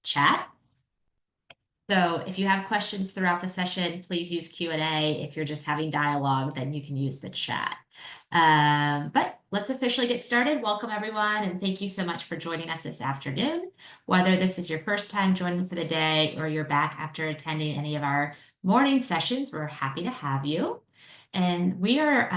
chat. So if you have questions throughout the session, please use Q&A. If you're just having dialogue, then you can use the chat. But let's officially get started. Welcome, everyone, and thank you so much for joining us this afternoon. Whether this is your first time joining for the day or you're back after attending any of our morning sessions, we're happy to have you. And we are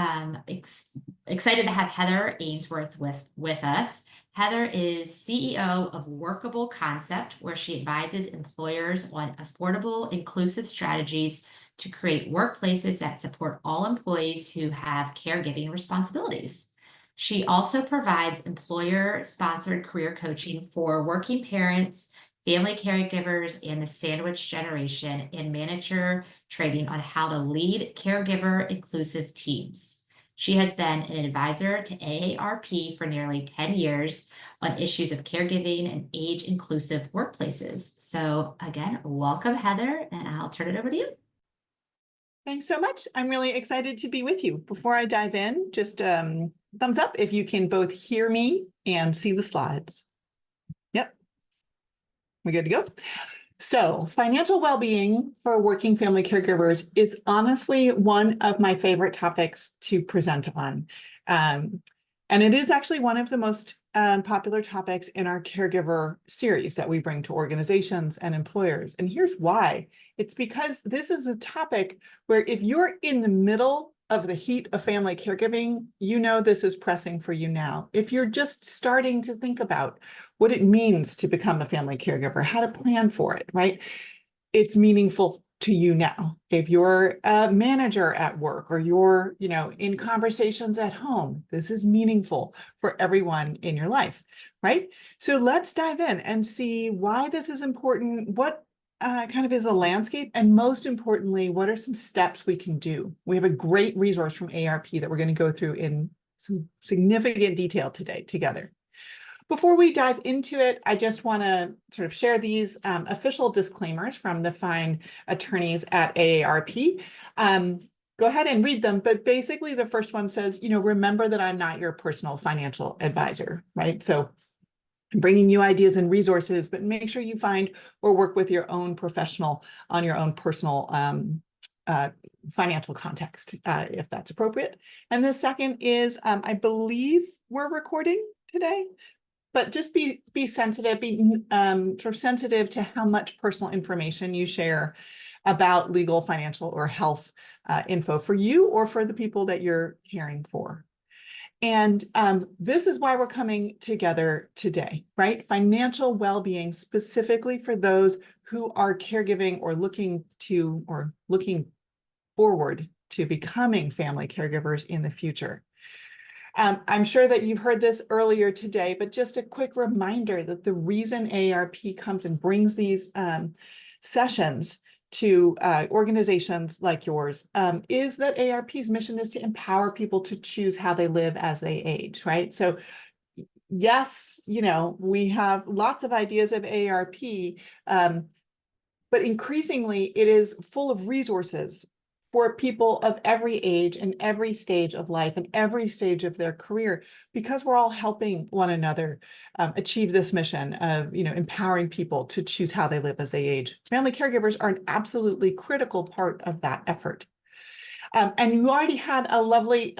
excited to have Heather Ainsworth with us. Heather is CEO of Workable Concept, where she advises employers on affordable, inclusive strategies to create workplaces that support all employees who have caregiving responsibilities. She also provides employer-sponsored career coaching for working parents, family caregivers, and the sandwich generation, and manager training on how to lead caregiver inclusive teams. She has been an advisor to AARP for nearly 10 years on issues of caregiving and age-inclusive workplaces. So again, welcome, Heather, and I'll turn it over to you. Thanks so much. I'm really excited to be with you. Before I dive in, just thumbs up if you can both hear me and see the slides. Yep. We good to go? So financial well-being for working family caregivers is honestly one of my favorite topics to present on. And it is actually one of the most popular topics in our caregiver series that we bring to organizations and employers. And here's why. It's because this is a topic where if you're in the middle of the heat of family caregiving, you know this is pressing for you now. If you're just starting to think about what it means to become a family caregiver, how to plan for it, right? It's meaningful to you now. If you're a manager at work or you're, in conversations at home, this is meaningful for everyone in your life, right? So let's dive in and see why this is important, what kind of is a landscape, and most importantly, what are some steps we can do? We have a great resource from ARP that we're going to go through in some significant detail today together. Before we dive into it, I just want to sort of share these official disclaimers from the fine attorneys at AARP. Go ahead and read them, but basically the first one says, remember that I'm not your personal financial advisor, right? So I'm bringing you ideas and resources, but make sure you find or work with your own professional on your own personal financial context, if that's appropriate. And the second is, I believe we're recording today, but just be sensitive, sort of sensitive to how much personal information you share about legal, financial, or health info for you or for the people that you're caring for. And this is why we're coming together today, right? Financial well-being specifically for those who are caregiving or looking forward to becoming family caregivers in the future. I'm sure that you've heard this earlier today, but just a quick reminder that the reason AARP comes and brings these sessions to organizations like yours is that AARP's mission is to empower people to choose how they live as they age, right? So yes, we have lots of ideas of AARP, but increasingly it is full of resources for people of every age and every stage of life and every stage of their career, because we're all helping one another achieve this mission of, empowering people to choose how they live as they age. Family caregivers are an absolutely critical part of that effort. And you already had a lovely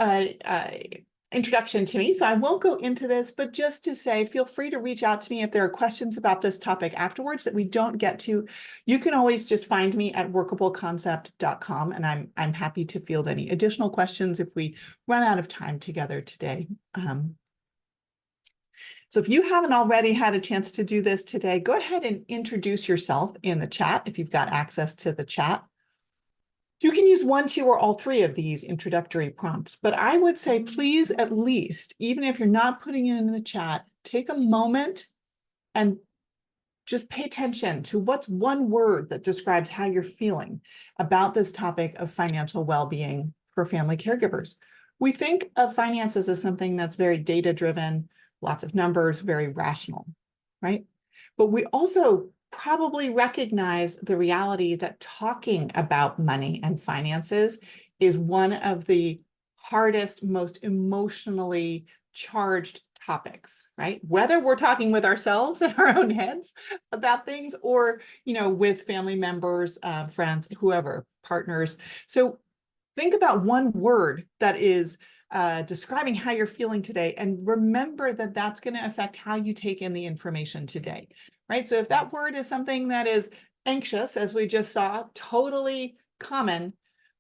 introduction to me, so I won't go into this, but just to say, feel free to reach out to me if there are questions about this topic afterwards that we don't get to. You can always just find me at workableconcept.com, and I'm happy to field any additional questions if we run out of time together today. So if you haven't already had a chance to do this today, go ahead and introduce yourself in the chat if you've got access to the chat. You can use one, two, or all three of these introductory prompts, but I would say please at least, even if you're not putting it in the chat, take a moment and just pay attention to what's one word that describes how you're feeling about this topic of financial well-being for family caregivers. We think of finances as something that's very data-driven, lots of numbers, very rational, right? But we also probably recognize the reality that talking about money and finances is one of the hardest, most emotionally charged topics, right? Whether we're talking with ourselves in our own heads about things or, with family members, friends, whoever, partners. So think about one word that is describing how you're feeling today, and remember that that's going to affect how you take in the information today, right? So if that word is something that is anxious, as we just saw, totally common,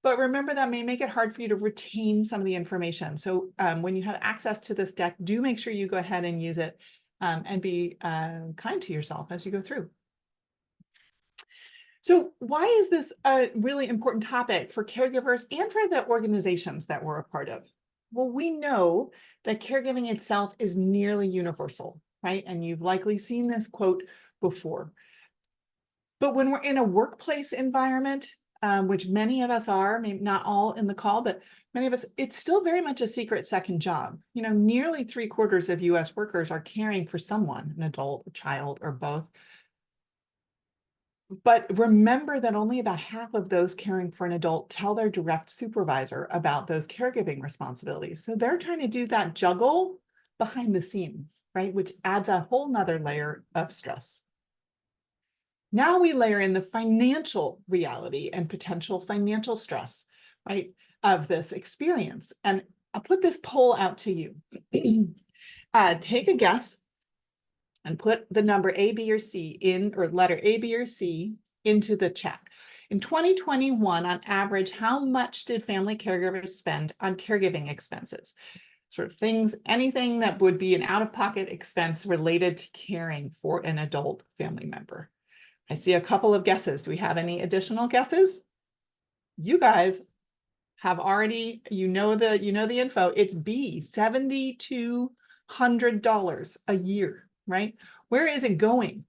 but remember that may make it hard for you to retain some of the information. So when you have access to this deck, do make sure you go ahead and use it and be kind to yourself as you go through. So why is this a really important topic for caregivers and for the organizations that we're a part of? Well, we know that caregiving itself is nearly universal, right? And you've likely seen this quote before. But when we're in a workplace environment, which many of us are, maybe not all in the call, but many of us, it's still very much a secret second job. Nearly 3/4 of US workers are caring for someone, an adult, a child, or both. But remember that only about half of those caring for an adult tell their direct supervisor about those caregiving responsibilities. So they're trying to do that juggle behind the scenes, right? Which adds a whole nother layer of stress. Now we layer in the financial reality and potential financial stress, right, of this experience. And I'll put this poll out to you. Take a guess and put the number A, B, or C in, or letter A, B, or C into the chat. In 2021, on average, how much did family caregivers spend on caregiving expenses? Sort of things, anything that would be an out-of-pocket expense related to caring for an adult family member. I see a couple of guesses. Do we have any additional guesses? You guys have already, the info. It's B, $7,200 a year, right? Where is it going?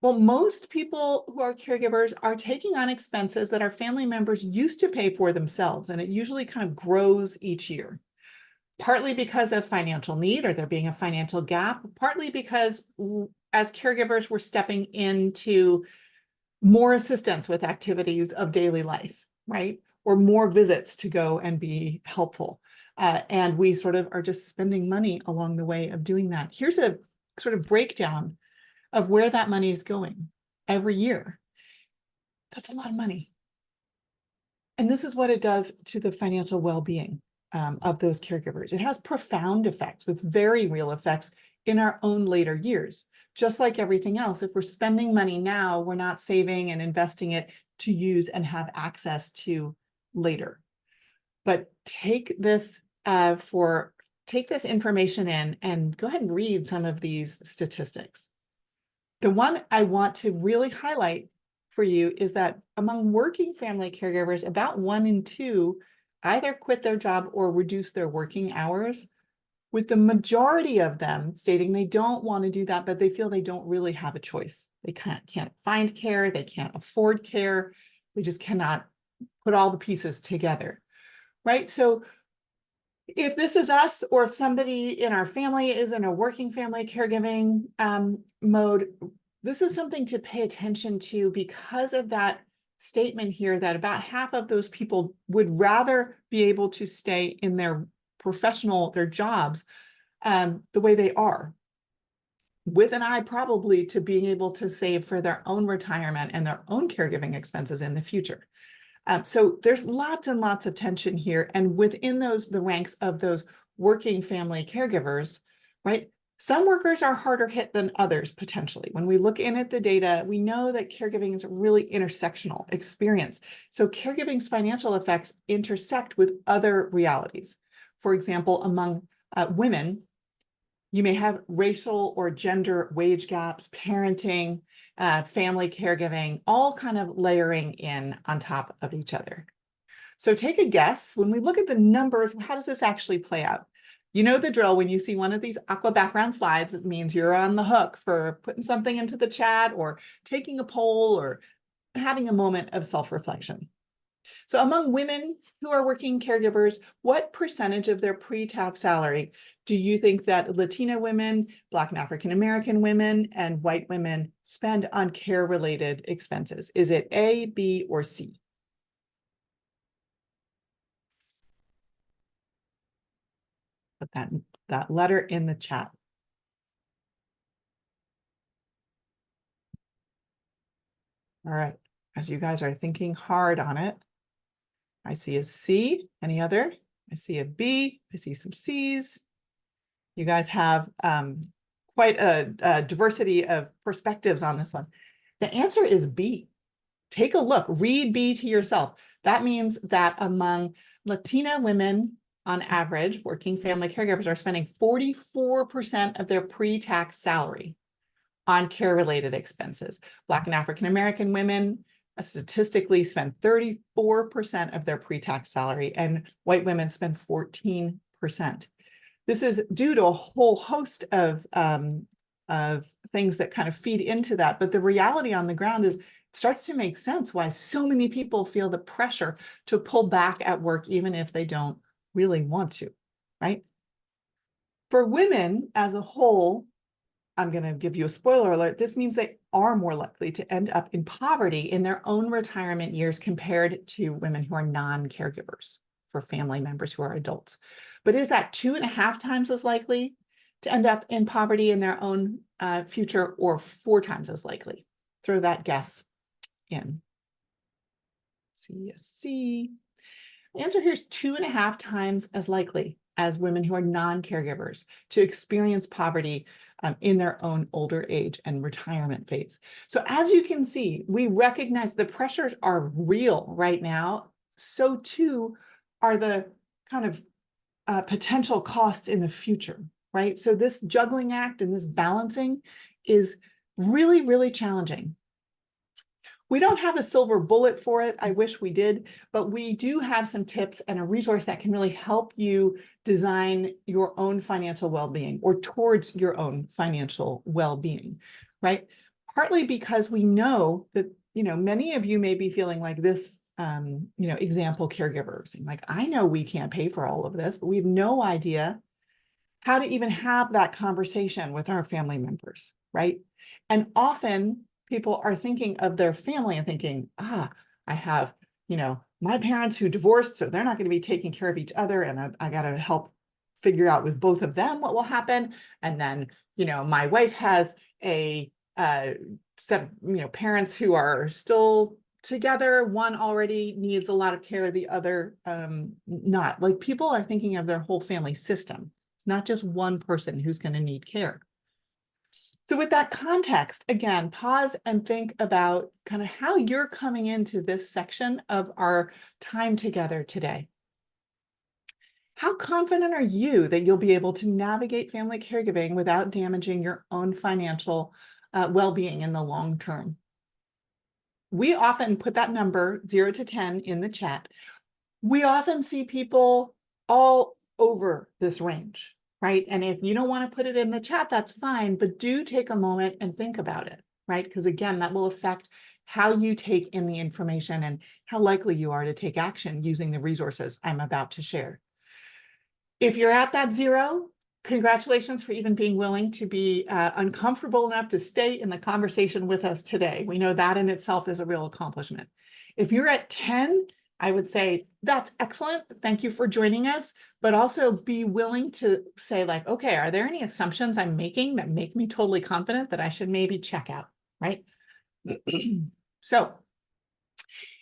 Well, most people who are caregivers are taking on expenses that our family members used to pay for themselves, and it usually kind of grows each year. Partly because of financial need or there being a financial gap, partly because as caregivers, we're stepping into more assistance with activities of daily life, right? Or more visits to go and be helpful. And we sort of are just spending money along the way of doing that. Here's a sort of breakdown of where that money is going every year. That's a lot of money. And this is what it does to the financial well-being of those caregivers. It has profound effects with very real effects in our own later years. Just like everything else, if we're spending money now, we're not saving and investing it to use and have access to later. But take this information in and go ahead and read some of these statistics. The one I want to really highlight for you is that among working family caregivers, about 1 in 2 either quit their job or reduce their working hours, with the majority of them stating they don't want to do that, but they feel they don't really have a choice. They can't find care, they can't afford care, they just cannot put all the pieces together, right? So if this is us, or if somebody in our family is in a working family caregiving mode, this is something to pay attention to because of that statement here that about half of those people would rather be able to stay in their jobs the way they are, with an eye probably to being able to save for their own retirement and their own caregiving expenses in the future. So there's lots and lots of tension here. And within the ranks of those working family caregivers, right? Some workers are harder hit than others, potentially. When we look in at the data, we know that caregiving is a really intersectional experience. So caregiving's financial effects intersect with other realities. For example, among women, you may have racial or gender wage gaps, parenting, family caregiving, all kind of layering in on top of each other. So take a guess. When we look at the numbers, how does this actually play out? You know the drill. When you see one of these aqua background slides, it means you're on the hook for putting something into the chat or taking a poll or having a moment of self-reflection. So among women who are working caregivers, what percentage of their pre-tax salary do you think that Latina women, Black and African American women, and white women spend on care-related expenses? Is it A, B, or C? Put that that letter in the chat. All right, as you guys are thinking hard on it, I see a C. Any other? I see a B. I see some C's. You guys have quite a diversity of perspectives on this one. The answer is B. Take a look, read B to yourself. That means that among Latina women, on average, working family caregivers are spending 44% of their pre-tax salary on care-related expenses. Black and African-American women statistically spend 34% of their pre-tax salary, and white women spend 14%. This is due to a whole host of things that kind of feed into that. But the reality on the ground is, it starts to make sense why so many people feel the pressure to pull back at work, even if they don't really want to, right? For women as a whole, I'm going to give you a spoiler alert. This means they are more likely to end up in poverty in their own retirement years compared to women who are non-caregivers for family members who are adults. But is that 2.5 times as likely to end up in poverty in their own future, or 4 times as likely? Throw that guess in. C. The answer here is 2.5 times as likely as women who are non-caregivers to experience poverty in their own older age and retirement phase. So as you can see, we recognize the pressures are real right now. So too are the kind of potential costs in the future, right? So this juggling act and this balancing is really, really challenging. We don't have a silver bullet for it. I wish we did, but we do have some tips and a resource that can really help you design your own financial well-being, or towards your own financial well-being, right? Partly because we know that, many of you may be feeling like this, example caregiver, saying like, I know we can't pay for all of this, but we have no idea how to even have that conversation with our family members, right? And often people are thinking of their family and thinking, I have, my parents who divorced, so they're not going to be taking care of each other, and I got to help figure out with both of them what will happen. And then, my wife has a set of, parents who are still together. One already needs a lot of care, the other not. Like, people are thinking of their whole family system. It's not just one person who's going to need care. So with that context, again, pause and think about kind of how you're coming into this section of our time together today. How confident are you that you'll be able to navigate family caregiving without damaging your own financial well-being in the long term? We often put that number 0 to 10 in the chat. We often see people all over this range, right? And if you don't want to put it in the chat, that's fine, but do take a moment and think about it, right? Because again, that will affect how you take in the information and how likely you are to take action using the resources I'm about to share. If you're at that 0, congratulations for even being willing to be uncomfortable enough to stay in the conversation with us today. We know that in itself is a real accomplishment. If you're at 10, I would say that's excellent. Thank you for joining us, but also be willing to say like, okay, are there any assumptions I'm making that make me totally confident that I should maybe check out, right? So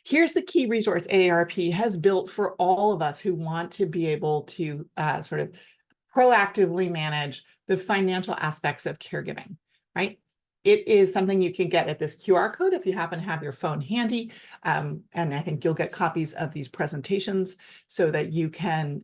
here's the key resource AARP has built for all of us who want to be able to sort of proactively manage the financial aspects of caregiving, right? It is something you can get at this QR code if you happen to have your phone handy. And I think you'll get copies of these presentations so that you can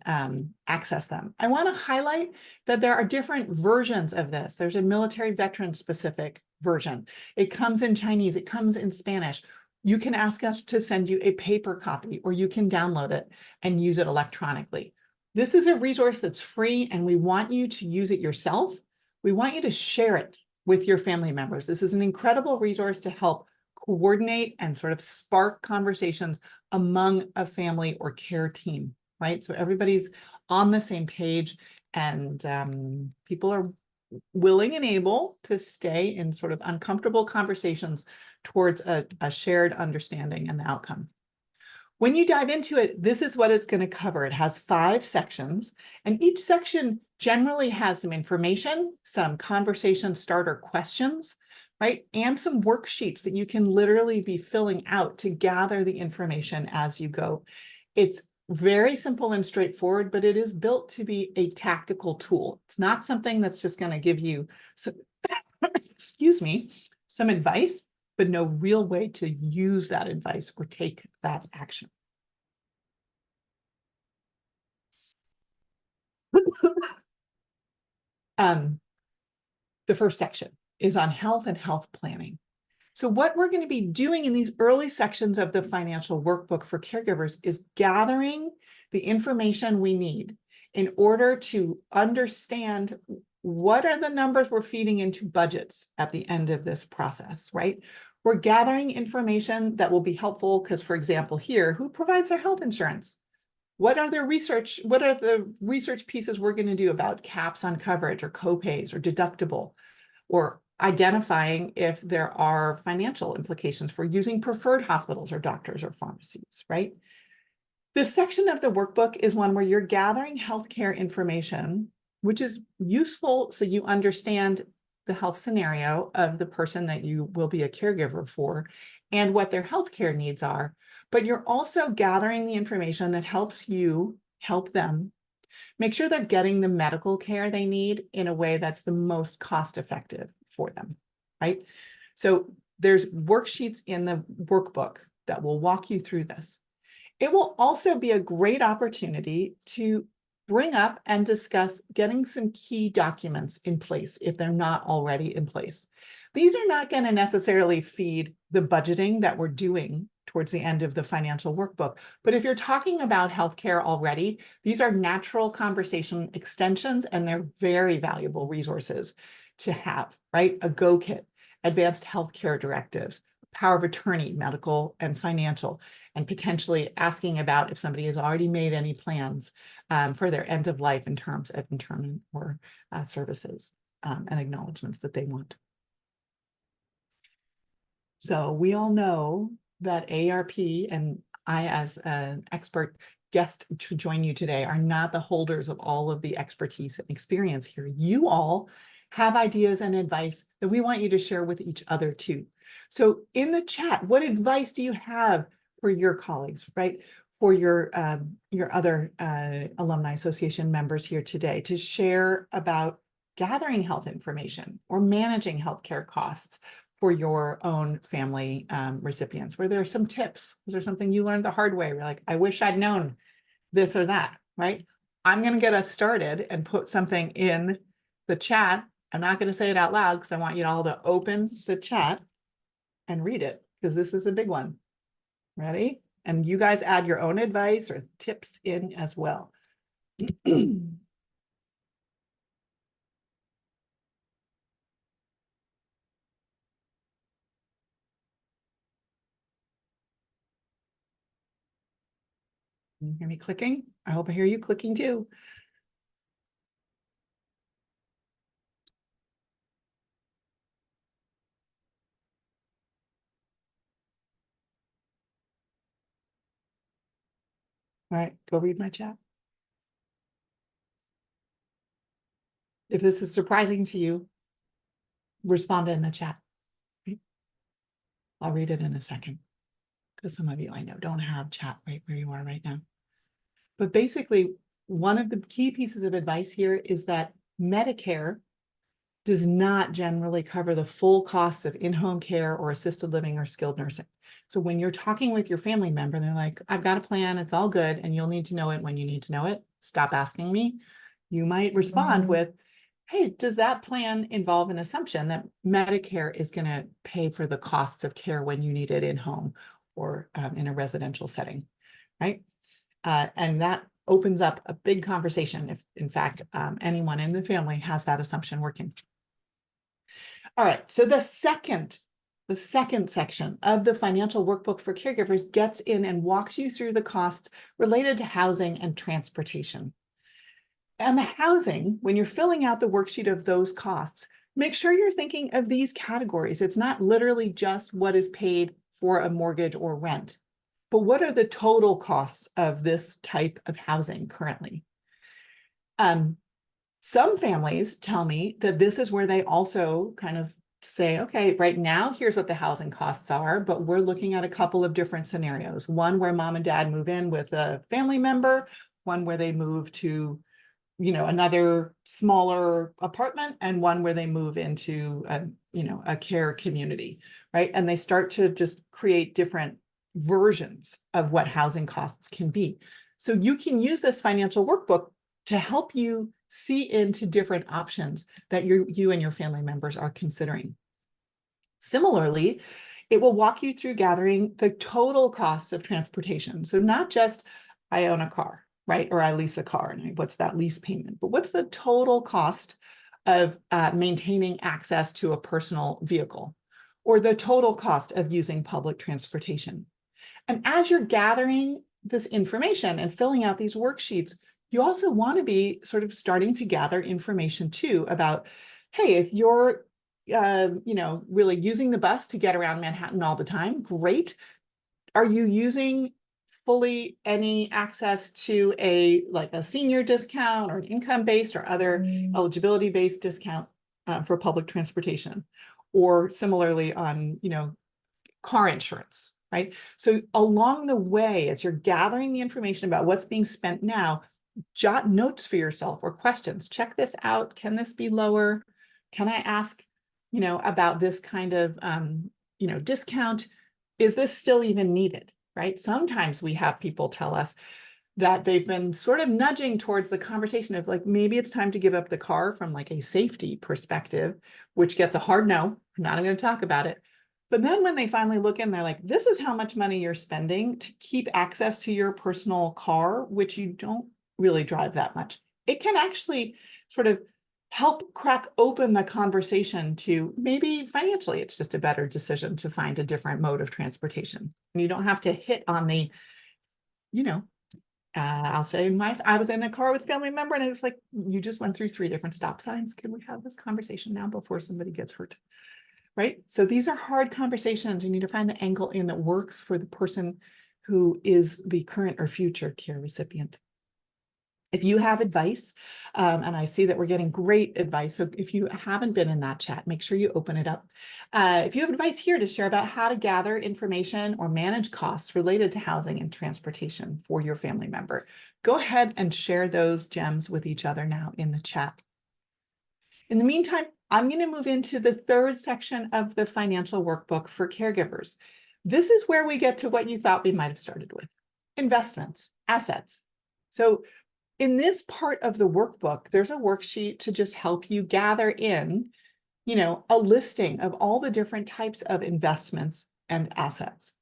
access them. I want to highlight that there are different versions of this. There's a military veteran specific version. It comes in Chinese, it comes in Spanish. You can ask us to send you a paper copy, or you can download it and use it electronically. This is a resource that's free, and we want you to use it yourself. We want you to share it with your family members. This is an incredible resource to help coordinate and sort of spark conversations among a family or care team, right? So everybody's on the same page, and people are willing and able to stay in sort of uncomfortable conversations towards a shared understanding and the outcome. When you dive into it, this is what it's going to cover. It has 5 sections, and each section generally has some information, some conversation starter questions, right? And some worksheets that you can literally be filling out to gather the information as you go. It's very simple and straightforward, but it is built to be a tactical tool. It's not something that's just going to give you some, excuse me, some advice, but no real way to use that advice or take that action. The first section is on health and health planning. So what we're going to be doing in these early sections of the financial workbook for caregivers is gathering the information we need in order to understand what are the numbers we're feeding into budgets at the end of this process, right? We're gathering information that will be helpful because, for example, here, who provides their health insurance? What are the research pieces we're going to do about caps on coverage or copays or deductible, or identifying if there are financial implications for using preferred hospitals or doctors or pharmacies, right? This section of the workbook is one where you're gathering healthcare information, which is useful so you understand the health scenario of the person that you will be a caregiver for and what their healthcare needs are. But you're also gathering the information that helps you help them make sure they're getting the medical care they need in a way that's the most cost effective for them, right? So there's worksheets in the workbook that will walk you through this. It will also be a great opportunity to bring up and discuss getting some key documents in place if they're not already in place. These are not going to necessarily feed the budgeting that we're doing towards the end of the financial workbook. But if you're talking about healthcare already, these are natural conversation extensions, and they're very valuable resources to have, right? A Go Kit, advanced healthcare directives, power of attorney, medical and financial, and potentially asking about if somebody has already made any plans for their end of life in terms of internment or services and acknowledgements that they want. So we all know that AARP and I, as an expert guest to join you today, are not the holders of all of the expertise and experience here. You all have ideas and advice that we want you to share with each other too. So in the chat, what advice do you have for your colleagues, right? For your other Alumni Association members here today to share about gathering health information or managing healthcare costs for your own family recipients? Were there some tips? Was there something you learned the hard way? You're like, I wish I'd known this or that, right? I'm going to get us started and put something in the chat. I'm not going to say it out loud because I want you all to open the chat and read it because this is a big one. Ready? And you guys add your own advice or tips in as well. You hear me clicking? I hope I hear you clicking too. All right, go read my chat. If this is surprising to you, respond in the chat. I'll read it in a second because some of you I know don't have chat right where you are right now. But basically, one of the key pieces of advice here is that Medicare does not generally cover the full costs of in-home care or assisted living or skilled nursing. So when you're talking with your family member, they're like, I've got a plan, it's all good, and you'll need to know it when you need to know it. Stop asking me. You might respond with, hey, does that plan involve an assumption that Medicare is going to pay for the costs of care when you need it in home or in a residential setting, right? And that opens up a big conversation if, in fact, anyone in the family has that assumption working. All right, so the second section of the financial workbook for caregivers gets in and walks you through the costs related to housing and transportation. And the housing, when you're filling out the worksheet of those costs, make sure you're thinking of these categories. It's not literally just what is paid for a mortgage or rent, but what are the total costs of this type of housing currently? Some families tell me that this is where they also kind of say, okay, right now, here's what the housing costs are, but we're looking at a couple of different scenarios. One where mom and dad move in with a family member, one where they move to, another smaller apartment, and one where they move into a care community, right? And they start to just create different versions of what housing costs can be. So you can use this financial workbook to help you see into different options that you and your family members are considering. Similarly, it will walk you through gathering the total costs of transportation. So not just I own a car, right? Or I lease a car, and what's that lease payment? But what's the total cost of maintaining access to a personal vehicle, or the total cost of using public transportation? And as you're gathering this information and filling out these worksheets, you also want to be sort of starting to gather information too about, hey, if you're really using the bus to get around Manhattan all the time, great. Are you using fully any access to a senior discount or an income-based or other eligibility-based discount for public transportation? Or similarly on, car insurance, right? So along the way, as you're gathering the information about what's being spent now, jot notes for yourself or questions. Check this out. Can this be lower? Can I ask, about this kind of, discount? Is this still even needed, right? Sometimes we have people tell us that they've been sort of nudging towards the conversation of maybe it's time to give up the car from a safety perspective, which gets a hard no. We're not going to talk about it. But then when they finally look in, they're like, this is how much money you're spending to keep access to your personal car, which you don't really drive that much. It can actually sort of help crack open the conversation to maybe financially, it's just a better decision to find a different mode of transportation. And you don't have to hit on the, I'll say I was in a car with a family member and it was like, you just went through 3 different stop signs. Can we have this conversation now before somebody gets hurt? Right? So these are hard conversations. You need to find the angle in that works for the person who is the current or future care recipient. If you have advice, and I see that we're getting great advice, so if you haven't been in that chat, make sure you open it up. If you have advice here to share about how to gather information or manage costs related to housing and transportation for your family member, go ahead and share those gems with each other now in the chat. In the meantime, I'm going to move into the 3rd section of the financial workbook for caregivers. This is where we get to what you thought we might have started with: investments, assets. So in this part of the workbook, there's a worksheet to just help you gather in, a listing of all the different types of investments and assets.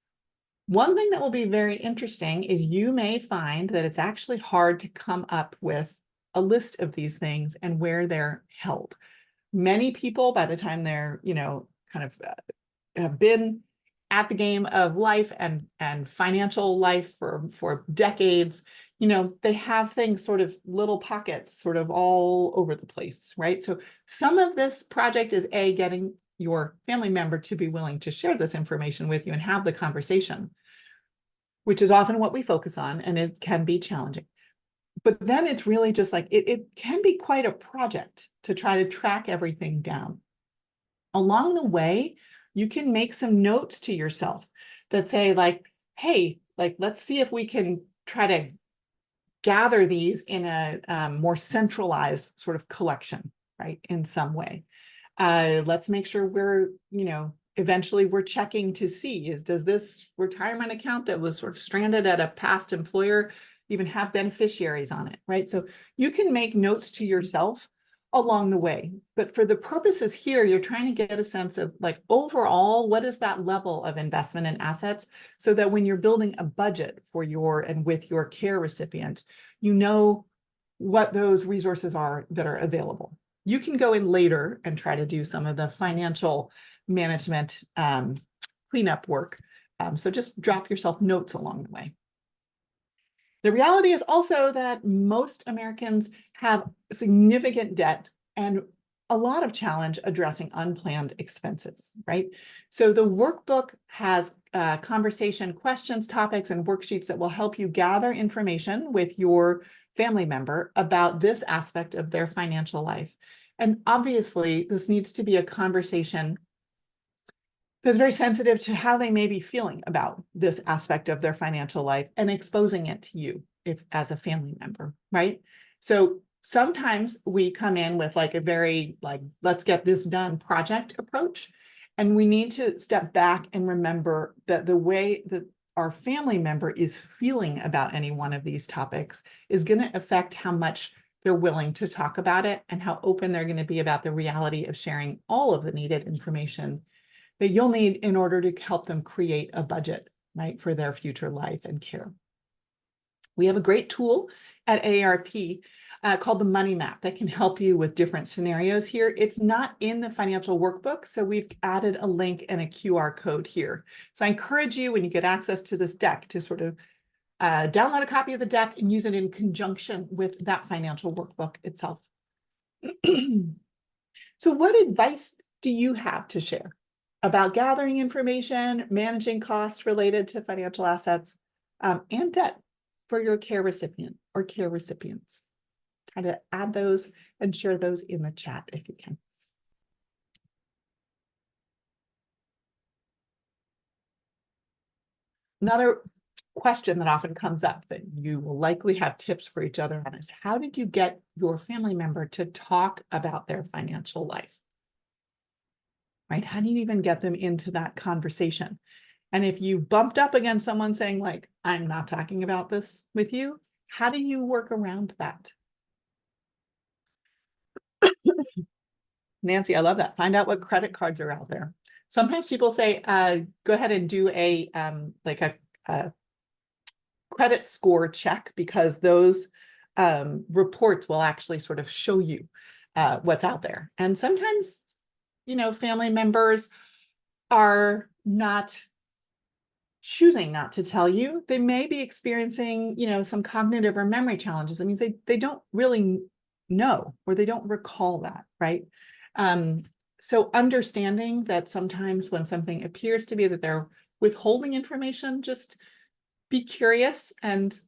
One thing that will be very interesting is you may find that it's actually hard to come up with a list of these things and where they're held. Many people, by the time they're, kind of have been at the game of life and financial life for decades, they have things sort of little pockets sort of all over the place, right? So some of this project is getting your family member to be willing to share this information with you and have the conversation, which is often what we focus on, and it can be challenging. But then it's really just it can be quite a project to try to track everything down. Along the way, you can make some notes to yourself that say hey, let's see if we can try to gather these in a more centralized sort of collection, right? In some way. Let's make sure we're, eventually we're checking to see, does this retirement account that was sort of stranded at a past employer even have beneficiaries on it, right? So you can make notes to yourself along the way. But for the purposes here, you're trying to get a sense of overall, what is that level of investment in assets, so that when you're building a budget for with your care recipient, you know what those resources are that are available. You can go in later and try to do some of the financial management cleanup work. So just drop yourself notes along the way. The reality is also that most Americans have significant debt, and a lot of challenge addressing unplanned expenses, right? So the workbook has conversation questions, topics, and worksheets that will help you gather information with your family member about this aspect of their financial life. And obviously, this needs to be a conversation that's very sensitive to how they may be feeling about this aspect of their financial life and exposing it to you if as a family member, right? So sometimes we come in with like a very like, let's get this done project approach. And we need to step back and remember that the way that our family member is feeling about any one of these topics is going to affect how much they're willing to talk about it and how open they're going to be about the reality of sharing all of the needed information that you'll need in order to help them create a budget, right, for their future life and care. We have a great tool at AARP called the Money Map that can help you with different scenarios here. It's not in the financial workbook, so we've added a link and a QR code here. So I encourage you, when you get access to this deck, to sort of download a copy of the deck and use it in conjunction with that financial workbook itself. So what advice do you have to share about gathering information, managing costs related to financial assets, and debt for your care recipient or care recipients? Try to add those and share those in the chat if you can. Another question that often comes up that you will likely have tips for each other on is, how did you get your family member to talk about their financial life? Right? How do you even get them into that conversation? And if you bumped up against someone saying like, I'm not talking about this with you, how do you work around that? Nancy, I love that. Find out what credit cards are out there. Sometimes people say, go ahead and do a credit score check, because those reports will actually sort of show you what's out there. And sometimes, you know, family members are not choosing not to tell you. They may be experiencing, you know, some cognitive or memory challenges. It means they don't really know, or they don't recall that, right? So understanding that sometimes when something appears to be that they're withholding information, just be curious and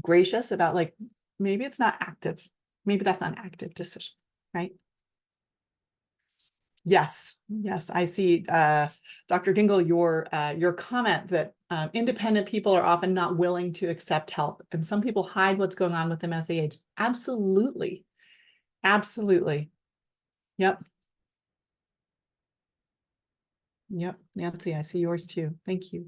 gracious about like, maybe it's not active. Maybe that's not an active decision, right? Yes, yes, I see, Dr. Dingle, your comment that independent people are often not willing to accept help, and some people hide what's going on with them as they age. Absolutely, absolutely. Yep. Yep, Nancy, I see yours too. Thank you.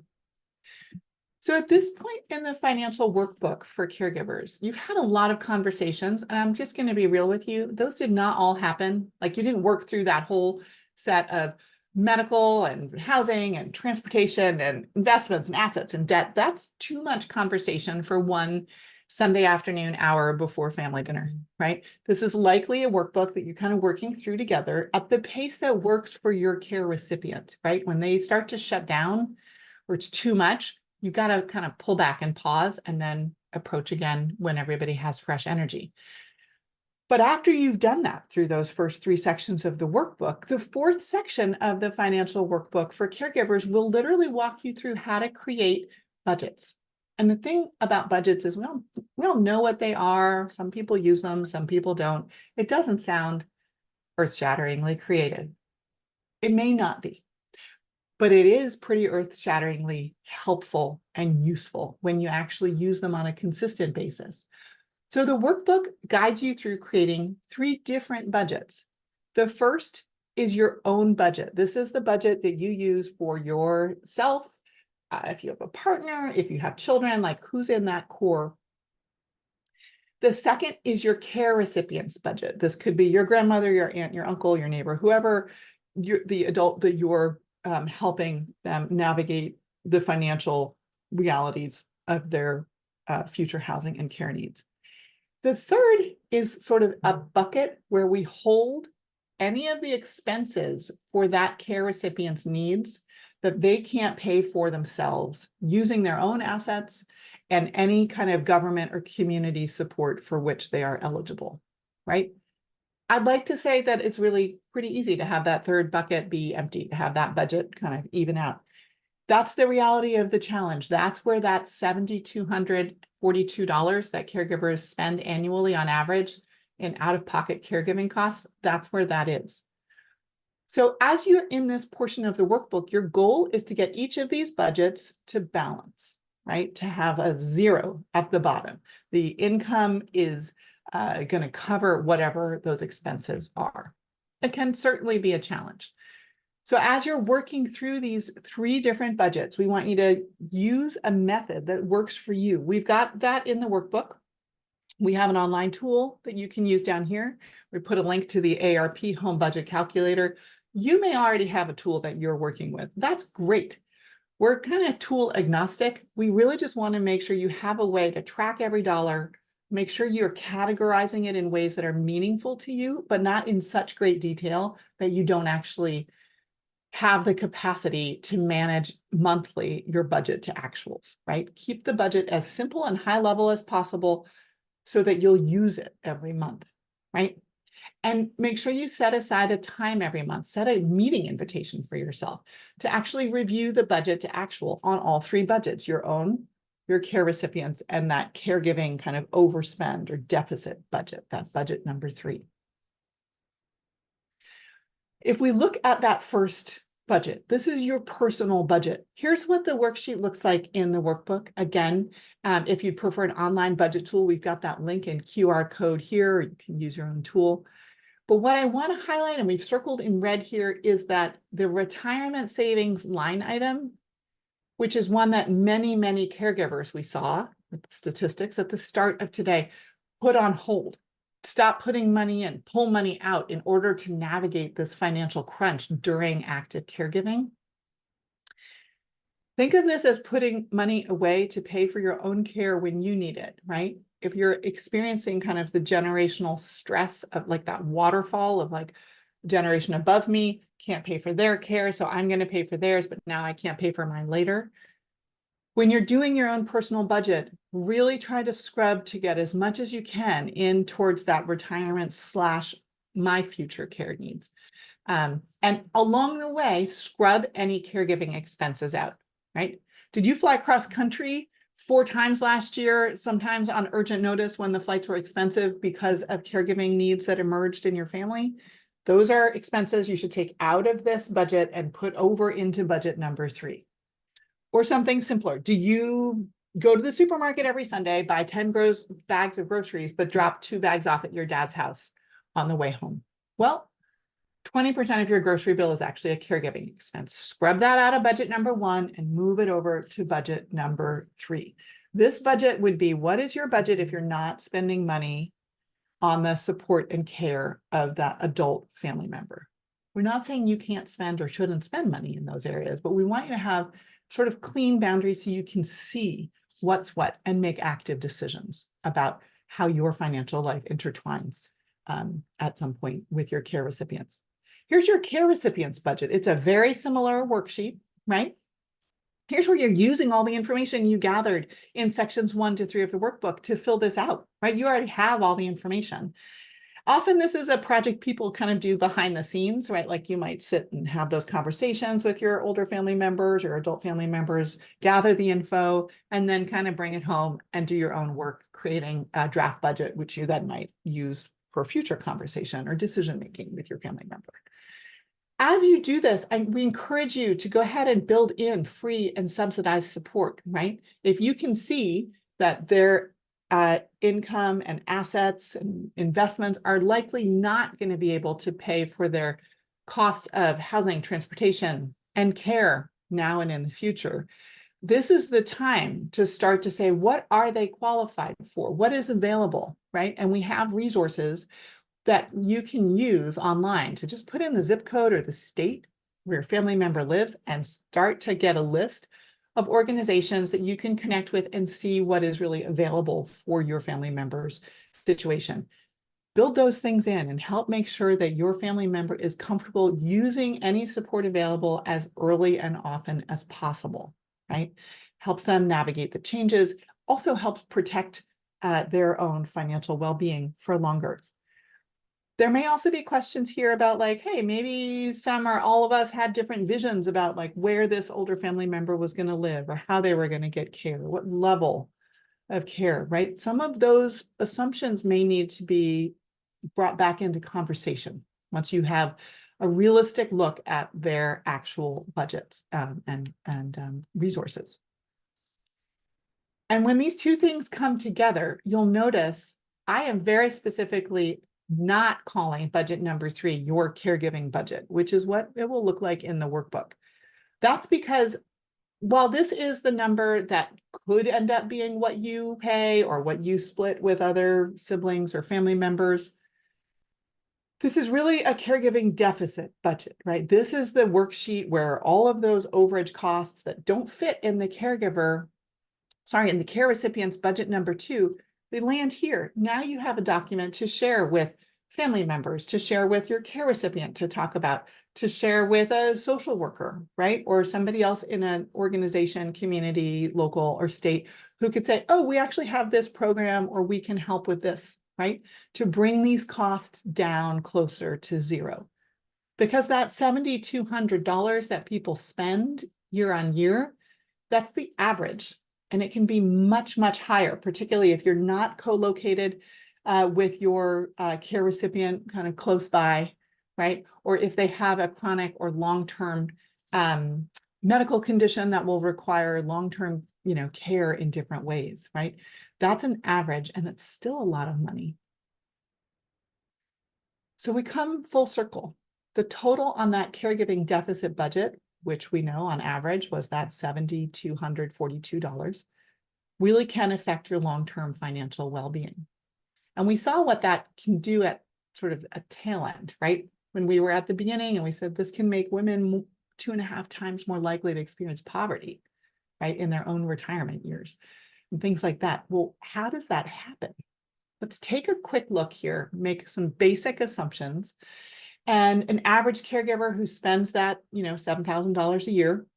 So at this point in the financial workbook for caregivers, you've had a lot of conversations, and I'm just going to be real with you. Those did not all happen. Like, you didn't work through that whole set of medical and housing and transportation and investments and assets and debt. That's too much conversation for one Sunday afternoon hour before family dinner, right? This is likely a workbook that you're kind of working through together at the pace that works for your care recipient, right? When they start to shut down or it's too much, you got to kind of pull back and pause and then approach again when everybody has fresh energy. But after you've done that through those first 3 sections of the workbook, the 4th section of the financial workbook for caregivers will literally walk you through how to create budgets. And the thing about budgets is we don't know what they are. Some people use them, some people don't. It doesn't sound earth-shatteringly creative. It may not be, but it is pretty earth-shatteringly helpful and useful when you actually use them on a consistent basis. So the workbook guides you through creating 3 different budgets. The first is your own budget. This is the budget that you use for yourself. If you have a partner, if you have children, like who's in that core. The second is your care recipient's budget. This could be your grandmother, your aunt, your uncle, your neighbor, whoever the adult that you're helping them navigate the financial realities of their future housing and care needs. The third is sort of a bucket where we hold any of the expenses for that care recipient's needs that they can't pay for themselves using their own assets and any kind of government or community support for which they are eligible, right? I'd like to say that it's really pretty easy to have that third bucket be empty, to have that budget kind of even out. That's the reality of the challenge. That's where that $7,242 that caregivers spend annually on average in out-of-pocket caregiving costs, that's where that is. So as you're in this portion of the workbook, your goal is to get each of these budgets to balance, right? To have a zero at the bottom. The income is going to cover whatever those expenses are. It can certainly be a challenge. So as you're working through these 3 different budgets, we want you to use a method that works for you. We've got that in the workbook. We have an online tool that you can use down here. We put a link to the ARP home budget calculator. You may already have a tool that you're working with. That's great. We're kind of tool agnostic. We really just want to make sure you have a way to track every dollar, make sure you're categorizing it in ways that are meaningful to you, but not in such great detail that you don't actually have the capacity to manage monthly your budget to actuals, right? Keep the budget as simple and high level as possible so that you'll use it every month, right? And make sure you set aside a time every month, set a meeting invitation for yourself to actually review the budget to actual on all 3 budgets, your own, your care recipients, and that caregiving kind of overspend or deficit budget, that budget number 3. If we look at that first budget, this is your personal budget. Here's what the worksheet looks like in the workbook. Again, if you prefer an online budget tool, we've got that link and QR code here. You can use your own tool. But what I want to highlight, and we've circled in red here, is that the retirement savings line item, which is one that many, many caregivers we saw with the statistics at the start of today, put on hold. Stop putting money in, pull money out in order to navigate this financial crunch during active caregiving. Think of this as putting money away to pay for your own care when you need it, right? If you're experiencing kind of the generational stress of like that waterfall of like generation above me can't pay for their care, so I'm going to pay for theirs, but now I can't pay for mine later. When you're doing your own personal budget, really try to scrub to get as much as you can in towards that retirement / my future care needs. And along the way, scrub any caregiving expenses out, right? Did you fly cross country 4 times last year, sometimes on urgent notice when the flights were expensive because of caregiving needs that emerged in your family? Those are expenses you should take out of this budget and put over into budget number 3. Or something simpler. Do you go to the supermarket every Sunday, buy 10 bags of groceries, but drop 2 bags off at your dad's house on the way home? Well, 20% of your grocery bill is actually a caregiving expense. Scrub that out of budget number 1 and move it over to budget number 3. This budget would be, what is your budget if you're not spending money on the support and care of that adult family member? We're not saying you can't spend or shouldn't spend money in those areas, but we want you to have sort of clean boundaries so you can see what's what and make active decisions about how your financial life intertwines at some point with your care recipients. Here's your care recipients budget. It's a very similar worksheet, right? Here's where you're using all the information you gathered in sections 1 to 3 of the workbook to fill this out, right? You already have all the information. Often this is a project people kind of do behind the scenes, right? Like you might sit and have those conversations with your older family members or adult family members, gather the info, and then kind of bring it home and do your own work, creating a draft budget, which you then might use for future conversation or decision-making with your family member. As you do this, we encourage you to go ahead and build in free and subsidized support, right? If you can see that their income and assets and investments are likely not going to be able to pay for their costs of housing, transportation, and care now and in the future, this is the time to start to say, what are they qualified for? What is available, right? And we have resources that you can use online to just put in the zip code or the state where your family member lives and start to get a list of organizations that you can connect with and see what is really available for your family member's situation. Build those things in and help make sure that your family member is comfortable using any support available as early and often as possible, right? Helps them navigate the changes, also helps protect their own financial well-being for longer. There may also be questions here about like, hey, maybe some or all of us had different visions about like where this older family member was going to live or how they were going to get care, what level of care, right? Some of those assumptions may need to be brought back into conversation once you have a realistic look at their actual budgets and resources. And when these two things come together, you'll notice I am very specifically not calling budget number 3 your caregiving budget, which is what it will look like in the workbook. That's because while this is the number that could end up being what you pay or what you split with other siblings or family members, this is really a caregiving deficit budget, right? This is the worksheet where all of those overage costs that don't fit in the in the care recipient's budget number 2, they land here. Now you have a document to share with family members, to share with your care recipient to talk about, to share with a social worker, right? Or somebody else in an organization, community, local, or state who could say, oh, we actually have this program or we can help with this, right? To bring these costs down closer to 0. Because that $7,200 that people spend year on year, that's the average. And it can be much, much higher, particularly if you're not co-located with your care recipient kind of close by, right? Or if they have a chronic or long-term medical condition that will require long-term, care in different ways, right? That's an average, and it's still a lot of money. So we come full circle. The total on that caregiving deficit budget, which we know on average was that $7,242, really can affect your long-term financial well-being. And we saw what that can do at sort of a tail end, right? When we were at the beginning and we said this can make women 2.5 times more likely to experience poverty, right, in their own retirement years and things like that. Well, how does that happen? Let's take a quick look here, make some basic assumptions. And an average caregiver who spends that, $7,000 a year,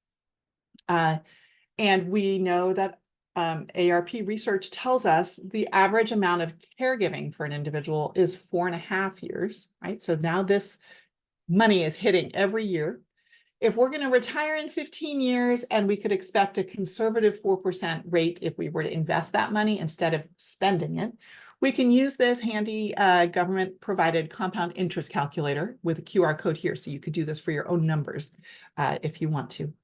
and we know that ARP research tells us the average amount of caregiving for an individual is 4.5 years, right? So now this money is hitting every year. If we're going to retire in 15 years and we could expect a conservative 4% rate if we were to invest that money instead of spending it, we can use this handy government provided compound interest calculator with a QR code here. So you could do this for your own numbers if you want to.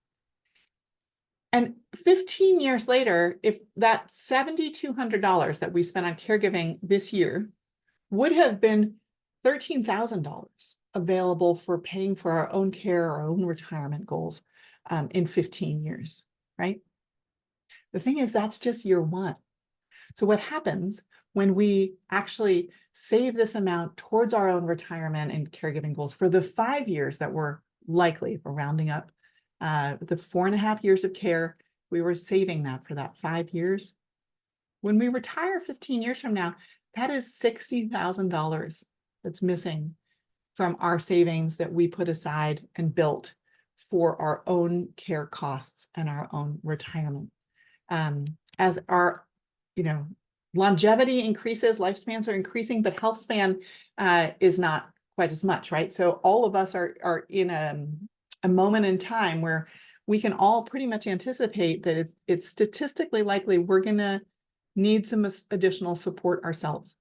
And 15 years later, if that $7,200 that we spent on caregiving this year would have been $13,000 available for paying for our own care, our own retirement goals in 15 years, right? The thing is, that's just year 1. So what happens when we actually save this amount towards our own retirement and caregiving goals for the 5 years that we're likely, if we're rounding up, the 4.5 years of care, we were saving that for that 5 years. When we retire 15 years from now, that is $60,000 that's missing from our savings that we put aside and built for our own care costs and our own retirement. As our, longevity increases, lifespans are increasing, but health span is not quite as much, right? So all of us are in a moment in time where we can all pretty much anticipate that it's statistically likely we're going to need some additional support ourselves.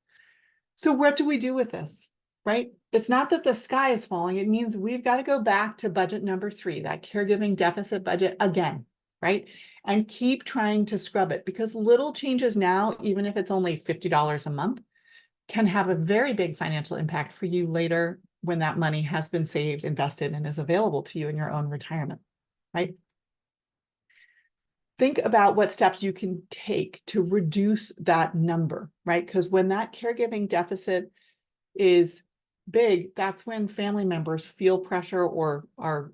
So what do we do with this, right? It's not that the sky is falling. It means we've got to go back to budget number 3, that caregiving deficit budget again, right? And keep trying to scrub it, because little changes now, even if it's only $50 a month, can have a very big financial impact for you later when that money has been saved, invested, and is available to you in your own retirement, right? Think about what steps you can take to reduce that number, right? Because when that caregiving deficit is big, that's when family members feel pressure or are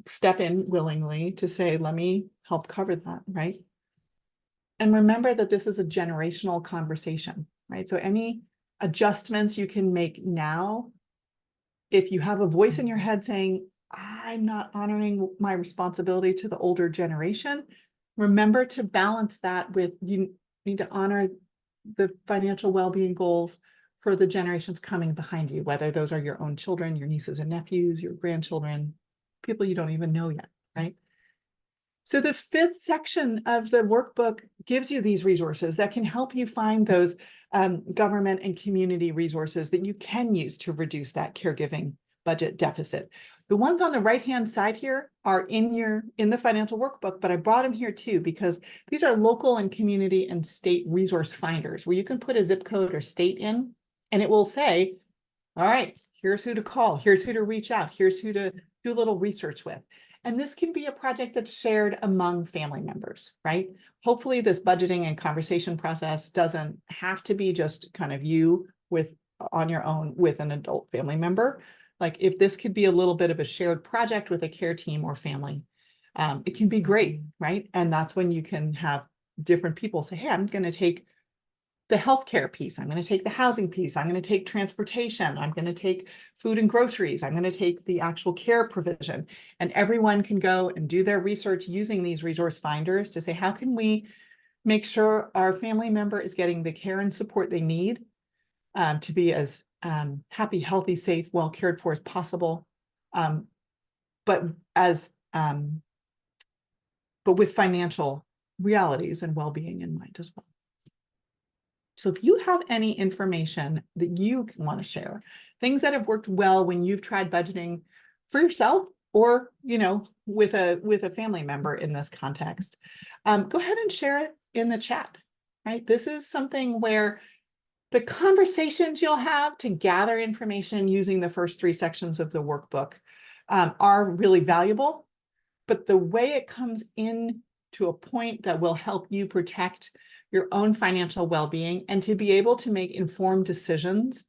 step in willingly to say, let me help cover that, right? And remember that this is a generational conversation, right? So any adjustments you can make now, if you have a voice in your head saying, I'm not honoring my responsibility to the older generation, remember to balance that with, you need to honor the financial well-being goals for the generations coming behind you, whether those are your own children, your nieces and nephews, your grandchildren, people you don't even know yet, right? So the fifth section of the workbook gives you these resources that can help you find those government and community resources that you can use to reduce that caregiving budget deficit. The ones on the right-hand side here are in the financial workbook, but I brought them here too, because these are local and community and state resource finders where you can put a zip code or state in, and it will say, all right, here's who to call, here's who to reach out, here's who to do a little research with. And this can be a project that's shared among family members, right? Hopefully this budgeting and conversation process doesn't have to be just kind of you on your own with an adult family member. Like if this could be a little bit of a shared project with a care team or family, it can be great, right? And that's when you can have different people say, hey, I'm going to take the healthcare piece. I'm going to take the housing piece. I'm going to take transportation. I'm going to take food and groceries. I'm going to take the actual care provision. And everyone can go and do their research using these resource finders to say, how can we make sure our family member is getting the care and support they need to be as happy, healthy, safe, well cared for as possible, but with financial realities and well-being in mind as well. So if you have any information that you want to share, things that have worked well when you've tried budgeting for yourself or, with a family member in this context, go ahead and share it in the chat, right? This is something where the conversations you'll have to gather information using the first three sections of the workbook are really valuable, but the way it comes in to a point that will help you protect your own financial well-being and to be able to make informed decisions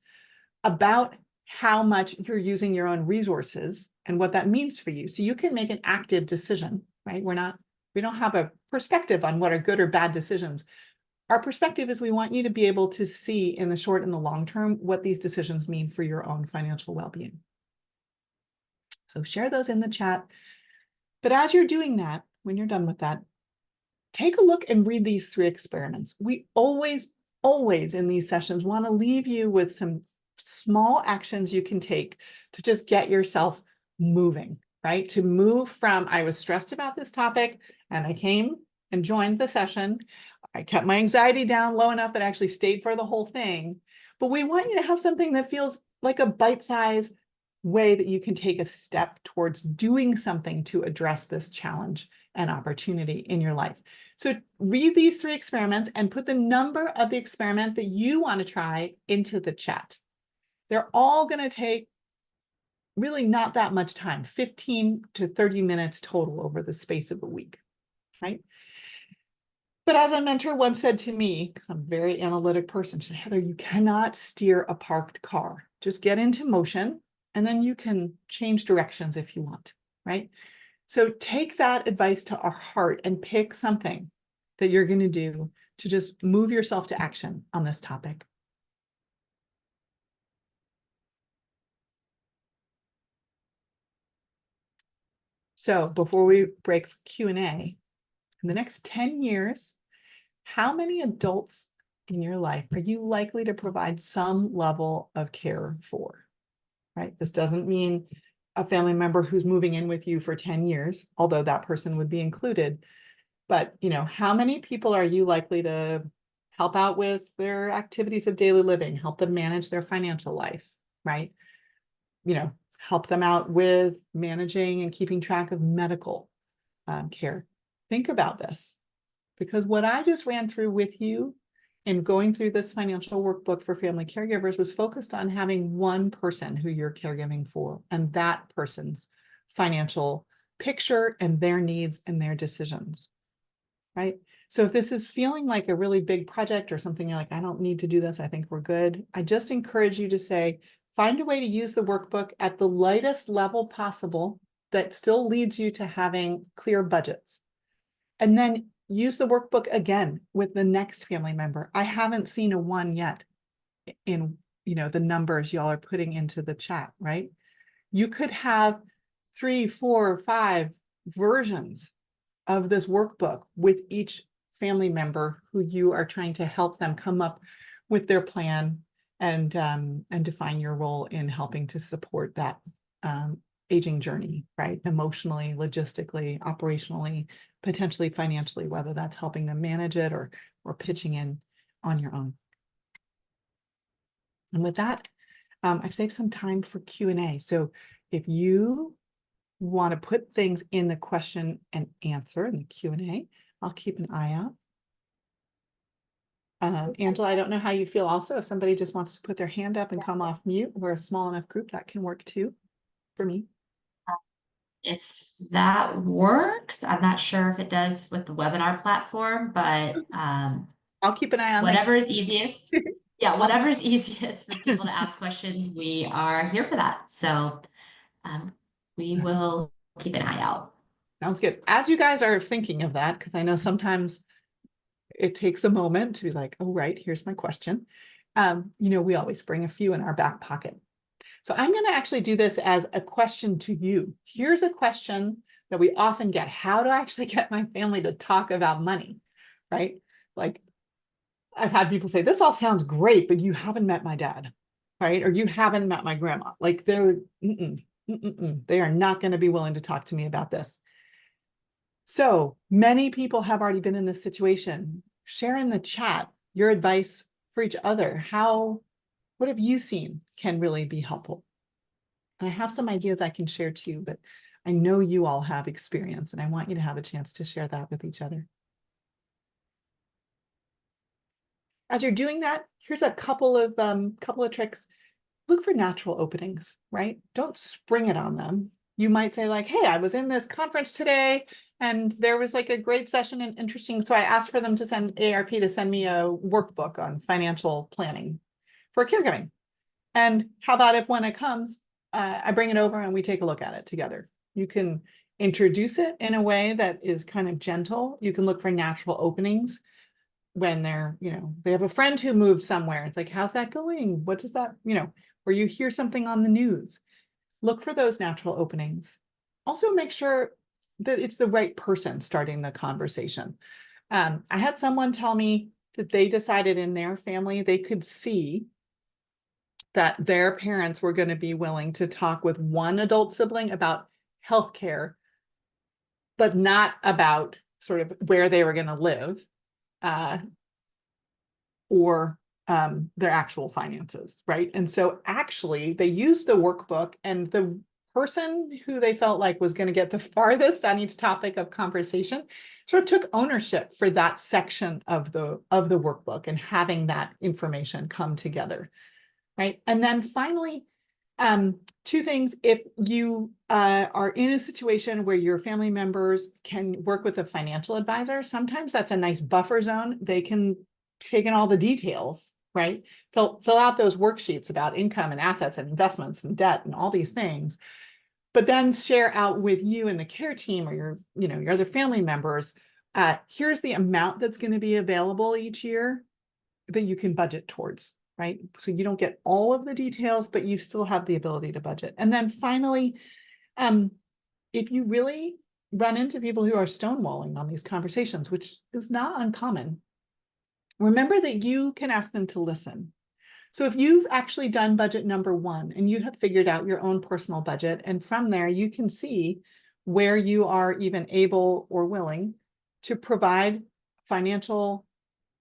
about how much you're using your own resources and what that means for you. So you can make an active decision, right? We don't have a perspective on what are good or bad decisions. Our perspective is we want you to be able to see in the short and the long term what these decisions mean for your own financial well-being. So share those in the chat. But as you're doing that, when you're done with that, take a look and read these three experiments. We always in these sessions want to leave you with some small actions you can take to just get yourself moving, right? To move from, I was stressed about this topic and I came and joined the session. I kept my anxiety down low enough that I actually stayed for the whole thing. But we want you to have something that feels like a bite-sized way that you can take a step towards doing something to address this challenge and opportunity in your life. So read these three experiments and put the number of the experiment that you want to try into the chat. They're all going to take really not that much time, 15 to 30 minutes total over the space of a week, right? But as a mentor once said to me, because I'm a very analytic person, she said, Heather, you cannot steer a parked car. Just get into motion and then you can change directions if you want, right? So take that advice to our heart and pick something that you're going to do to just move yourself to action on this topic. So before we break for Q&A, in the next 10 years, how many adults in your life are you likely to provide some level of care for, right? This doesn't mean a family member who's moving in with you for 10 years, although that person would be included. But, how many people are you likely to help out with their activities of daily living, help them manage their financial life, right? Help them out with managing and keeping track of medical care. Think about this, because what I just ran through with you in going through this financial workbook for family caregivers was focused on having one person who you're caregiving for and that person's financial picture and their needs and their decisions, right? So if this is feeling like a really big project or something you're like, I don't need to do this, I think we're good, I just encourage you to say, find a way to use the workbook at the lightest level possible that still leads you to having clear budgets. And then use the workbook again with the next family member. I haven't seen a one yet in, the numbers y'all are putting into the chat, right? You could have 3, 4, 5 versions of this workbook with each family member who you are trying to help them come up with their plan and define your role in helping to support that aging journey, right? Emotionally, logistically, operationally, potentially financially, whether that's helping them manage it or pitching in on your own. And with that, I've saved some time for Q&A. So if you want to put things in the question and answer in the Q&A, I'll keep an eye out. Angela, I don't know how you feel also. If somebody just wants to put their hand up and come off mute, we're a small enough group that can work too for me. If that works, I'm not sure if it does with the webinar platform, but I'll keep an eye on whatever is easiest. Yeah, I'll- whatever is easiest for people to ask questions, we are here for that. So we will keep an eye out. Sounds good. As you guys are thinking of that, because I know sometimes it takes a moment to be like, oh, right, here's my question. We always bring a few in our back pocket. So I'm going to actually do this as a question to you. Here's a question that we often get. How do I actually get my family to talk about money? Right? Like I've had people say, this all sounds great, but you haven't met my dad, right? Or you haven't met my grandma. Like they are not going to be willing to talk to me about this. So many people have already been in this situation. Share in the chat your advice for each other. What have you seen can really be helpful? And I have some ideas I can share too, but I know you all have experience and I want you to have a chance to share that with each other. As you're doing that, here's a couple of tricks. Look for natural openings, right? Don't spring it on them. You might say like, hey, I was in this conference today and there was like a great session and interesting. So I asked for them to send ARP to send me a workbook on financial planning for caregiving. And how about if when it comes, I bring it over and we take a look at it together. You can introduce it in a way that is kind of gentle. You can look for natural openings when they have a friend who moved somewhere. It's like, how's that going? What does that, or you hear something on the news. Look for those natural openings. Also make sure that it's the right person starting the conversation. I had someone tell me that they decided in their family, they could see that their parents were going to be willing to talk with one adult sibling about healthcare, but not about sort of where they were going to live or their actual finances, right? And so actually they used the workbook, and the person who they felt like was going to get the farthest on each topic of conversation sort of took ownership for that section of the workbook and having that information come together. Right. And then finally, two things. If you are in a situation where your family members can work with a financial advisor, sometimes that's a nice buffer zone. They can take in all the details, right? Fill out those worksheets about income and assets and investments and debt and all these things, but then share out with you and the care team or your other family members, here's the amount that's going to be available each year that you can budget towards. Right? So you don't get all of the details, but you still have the ability to budget. And then finally, if you really run into people who are stonewalling on these conversations, which is not uncommon, remember that you can ask them to listen. So if you've actually done budget number 1 and you have figured out your own personal budget, and from there you can see where you are even able or willing to provide financial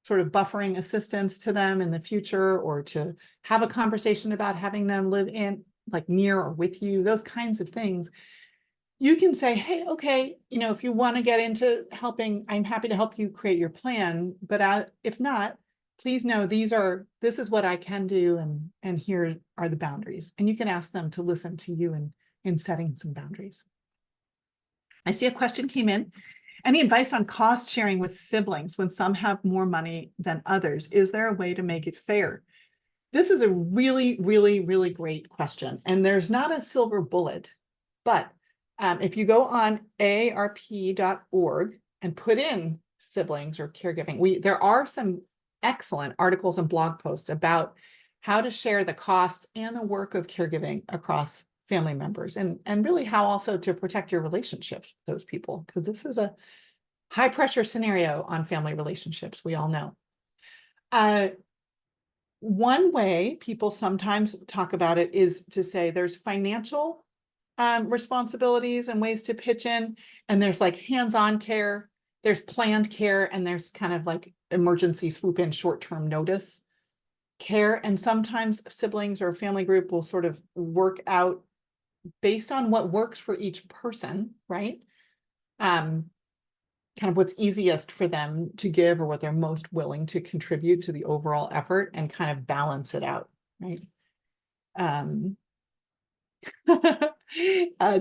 sort of buffering assistance to them in the future, or to have a conversation about having them live in like near or with you, those kinds of things. You can say, hey, okay, if you want to get into helping, I'm happy to help you create your plan. But if not, please know this is what I can do. And here are the boundaries. And you can ask them to listen to you in setting some boundaries. I see a question came in. Any advice on cost sharing with siblings when some have more money than others? Is there a way to make it fair? This is a really, really, really great question. And there's not a silver bullet, but if you go on arp.org and put in siblings or caregiving, there are some excellent articles and blog posts about how to share the costs and the work of caregiving across family members, and really how also to protect your relationships with those people, because this is a high pressure scenario on family relationships, we all know. one way people sometimes talk about it is to say there's financial responsibilities and ways to pitch in, and there's like hands-on care, there's planned care, and there's kind of like emergency swoop in short-term notice care. And sometimes siblings or family group will sort of work out based on what works for each person, right? Kind of what's easiest for them to give or what they're most willing to contribute to the overall effort and kind of balance it out, right?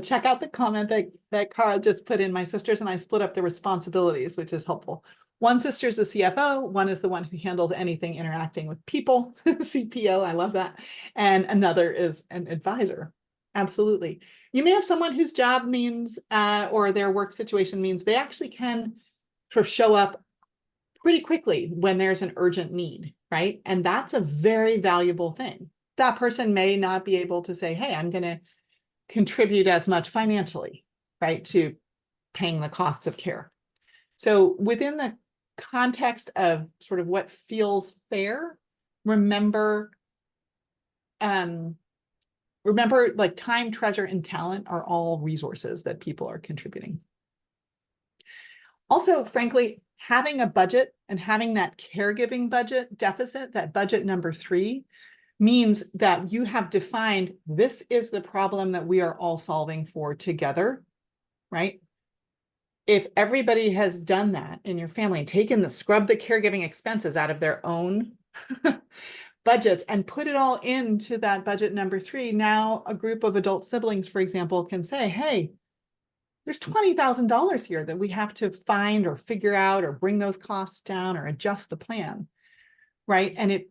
Check out the comment that Cara just put in. My sisters and I split up the responsibilities, which is helpful. One sister is the CFO, one is the one who handles anything interacting with people, CPO, I love that. And another is an advisor. Absolutely. You may have someone whose job means, or their work situation means they actually can sort of show up pretty quickly when there's an urgent need, right? And that's a very valuable thing. That person may not be able to say, hey, I'm going to contribute as much financially, right, to paying the costs of care. So within the context of sort of what feels fair, remember like time, treasure, and talent are all resources that people are contributing. Also, frankly, having a budget and having that caregiving budget deficit, that budget number 3, means that you have defined this is the problem that we are all solving for together, right? If everybody has done that in your family, scrub the caregiving expenses out of their own budgets and put it all into that budget number 3, now a group of adult siblings, for example, can say, hey, there's $20,000 here that we have to find or figure out or bring those costs down or adjust the plan, right? And it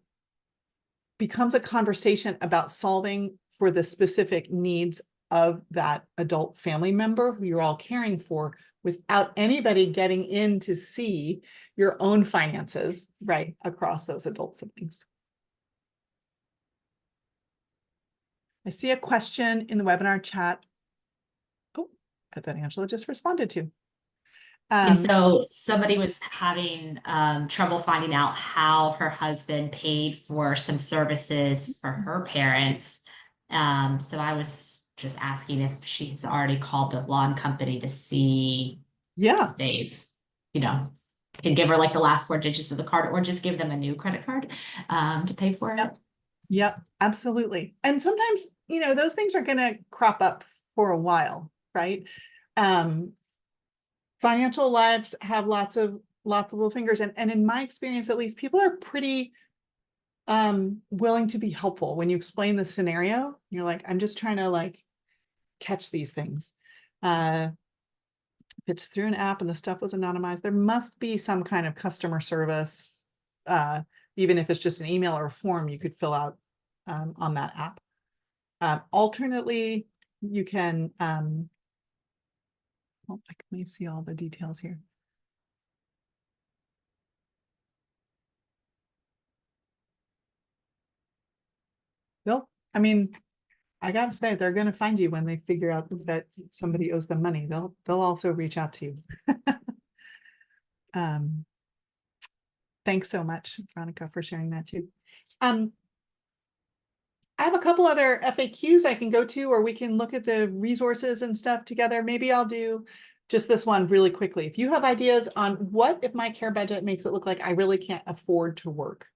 becomes a conversation about solving for the specific needs of that adult family member who you're all caring for, without anybody getting in to see your own finances, right, across those adult siblings. I see a question in the webinar chat. Oh, that Angela just responded to. And so somebody was having trouble finding out how her husband paid for some services for her parents. So I was just asking if she's already called the lawn company to see Yeah, if they've, you know, can give her like the last 4 digits of the card, or just give them a new credit card to pay for it. Yep. Yep, absolutely. And sometimes, those things are going to crop up for a while, right? Financial lives have lots of little fingers. And in my experience, at least, people are pretty willing to be helpful when you explain the scenario. You're like, I'm just trying to like catch these things. If it's through an app and the stuff was anonymized, there must be some kind of customer service, even if it's just an email or a form you could fill out on that app. Alternately, you can, let me see all the details here. I mean, I gotta say, they're gonna find you when they figure out that somebody owes them money. They'll also reach out to you. Thanks so much, Veronica, for sharing that too. I have a couple other FAQs I can go to, or we can look at the resources and stuff together. Maybe I'll do just this one really quickly. If you have ideas on what if my care budget makes it look like I really can't afford to work,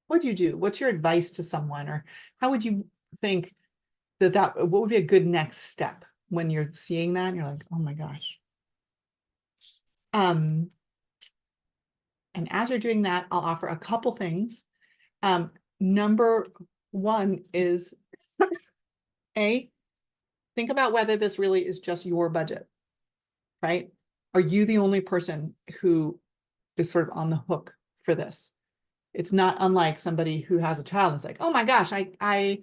what do you do? What's your advice to someone, or how would you think what would be a good next step when you're seeing that and you're like, oh my gosh. And as you're doing that, I'll offer a couple things. Number 1 is think about whether this really is just your budget, right? Are you the only person who is sort of on the hook for this? It's not unlike somebody who has a child and it's like, oh my gosh, I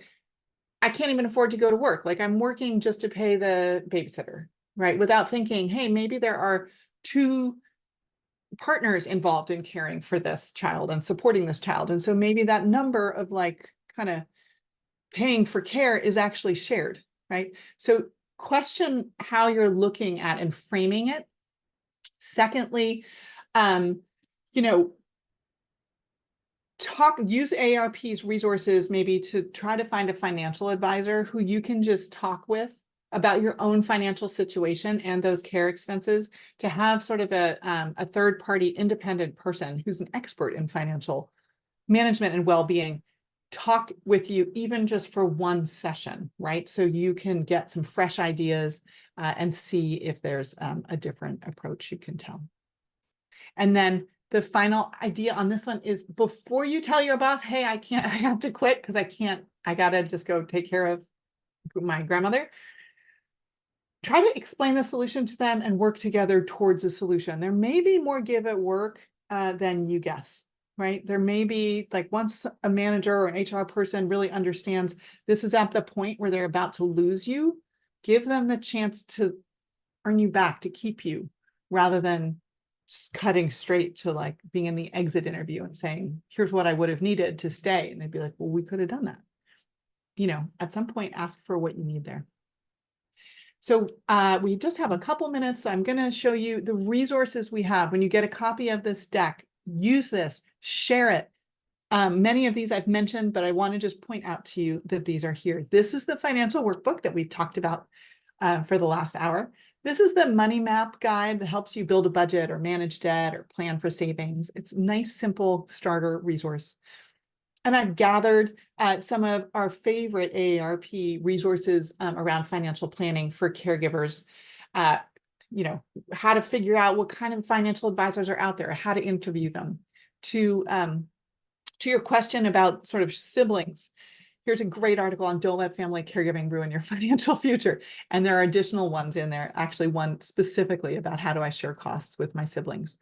can't even afford to go to work. Like, I'm working just to pay the babysitter, right? Without thinking, hey, maybe there are 2 partners involved in caring for this child and supporting this child. And so maybe that number of like kind of paying for care is actually shared, right? So question how you're looking at and framing it. Secondly, use AARP's resources maybe to try to find a financial advisor who you can just talk with about your own financial situation and those care expenses, to have sort of a third party independent person who's an expert in financial management and well-being talk with you, even just for one session, right? So you can get some fresh ideas and see if there's a different approach you can tell. And then the final idea on this one is, before you tell your boss, hey, I have to quit because I gotta just go take care of my grandmother, try to explain the solution to them and work together towards a solution. There may be more give at work than you guess, right? There may be, like, once a manager or an HR person really understands this is at the point where they're about to lose you, give them the chance to earn you back, to keep you, rather than just cutting straight to like being in the exit interview and saying, here's what I would have needed to stay. And they'd be like, well, we could have done that. At some point, ask for what you need there. So we just have a couple minutes. I'm going to show you the resources we have. When you get a copy of this deck, use this, share it. Many of these I've mentioned, but I want to just point out to you that these are here. This is the financial workbook that we've talked about for the last hour. This is the money map guide that helps you build a budget or manage debt or plan for savings. It's a nice, simple starter resource. And I've gathered some of our favorite AARP resources around financial planning for caregivers. How to figure out what kind of financial advisors are out there, how to interview them. To your question about sort of siblings, here's a great article on "Don't Let Family Caregiving Ruin Your Financial Future." And there are additional ones in there, actually one specifically about how do I share costs with my siblings.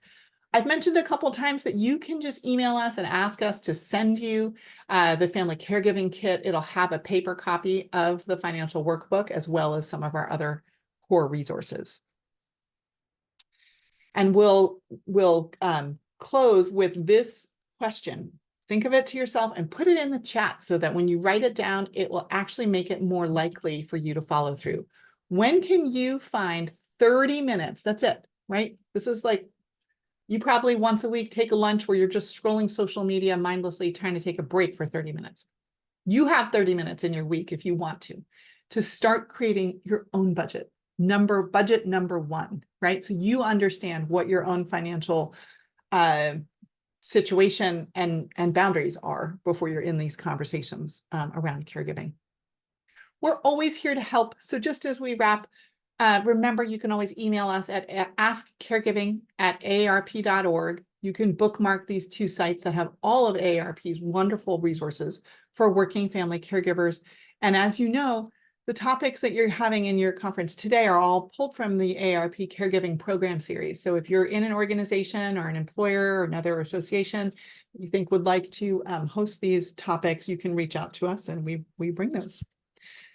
I've mentioned a couple of times that you can just email us and ask us to send you the family caregiving kit. It'll have a paper copy of the financial workbook as well as some of our other core resources. And we'll close with this question. Think of it to yourself and put it in the chat so that when you write it down, it will actually make it more likely for you to follow through. When can you find 30 minutes? That's it, right? This is like, you probably once a week take a lunch where you're just scrolling social media mindlessly, trying to take a break for 30 minutes. You have 30 minutes in your week if you want to start creating your own budget number one, right? So you understand what your own financial situation and boundaries are before you're in these conversations around caregiving. We're always here to help. So just as we wrap, remember, you can always email us at askcaregiving@aarp.org. You can bookmark these two sites that have all of AARP's wonderful resources for working family caregivers. And as you know, the topics that you're having in your conference today are all pulled from the AARP Caregiving Program Series. So if you're in an organization or an employer or another association you think would like to host these topics, you can reach out to us and we bring those.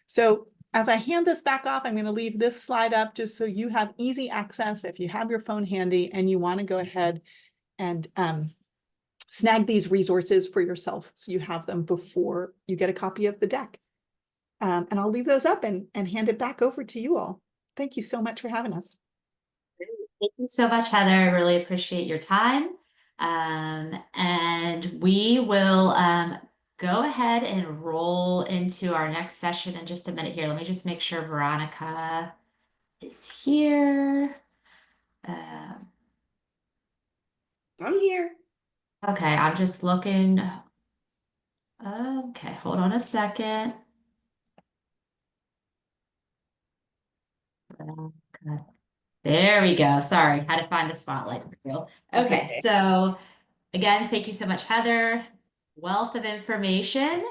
So as I hand this back off, I'm going to leave this slide up just so you have easy access if you have your phone handy and you want to go ahead and snag these resources for yourself so you have them before you get a copy of the deck. And I'll leave those up and hand it back over to you all. Thank you so much for having us. Thank you so much, Heather. I really appreciate your time. And we will go ahead and roll into our next session in just a minute here. Let me just make sure Veronica is here. I'm here. Okay, I'm just looking. Okay, hold on a second. There we go. Sorry, had to find the spotlight. Okay, so again, thank you so much, Heather. Wealth of information.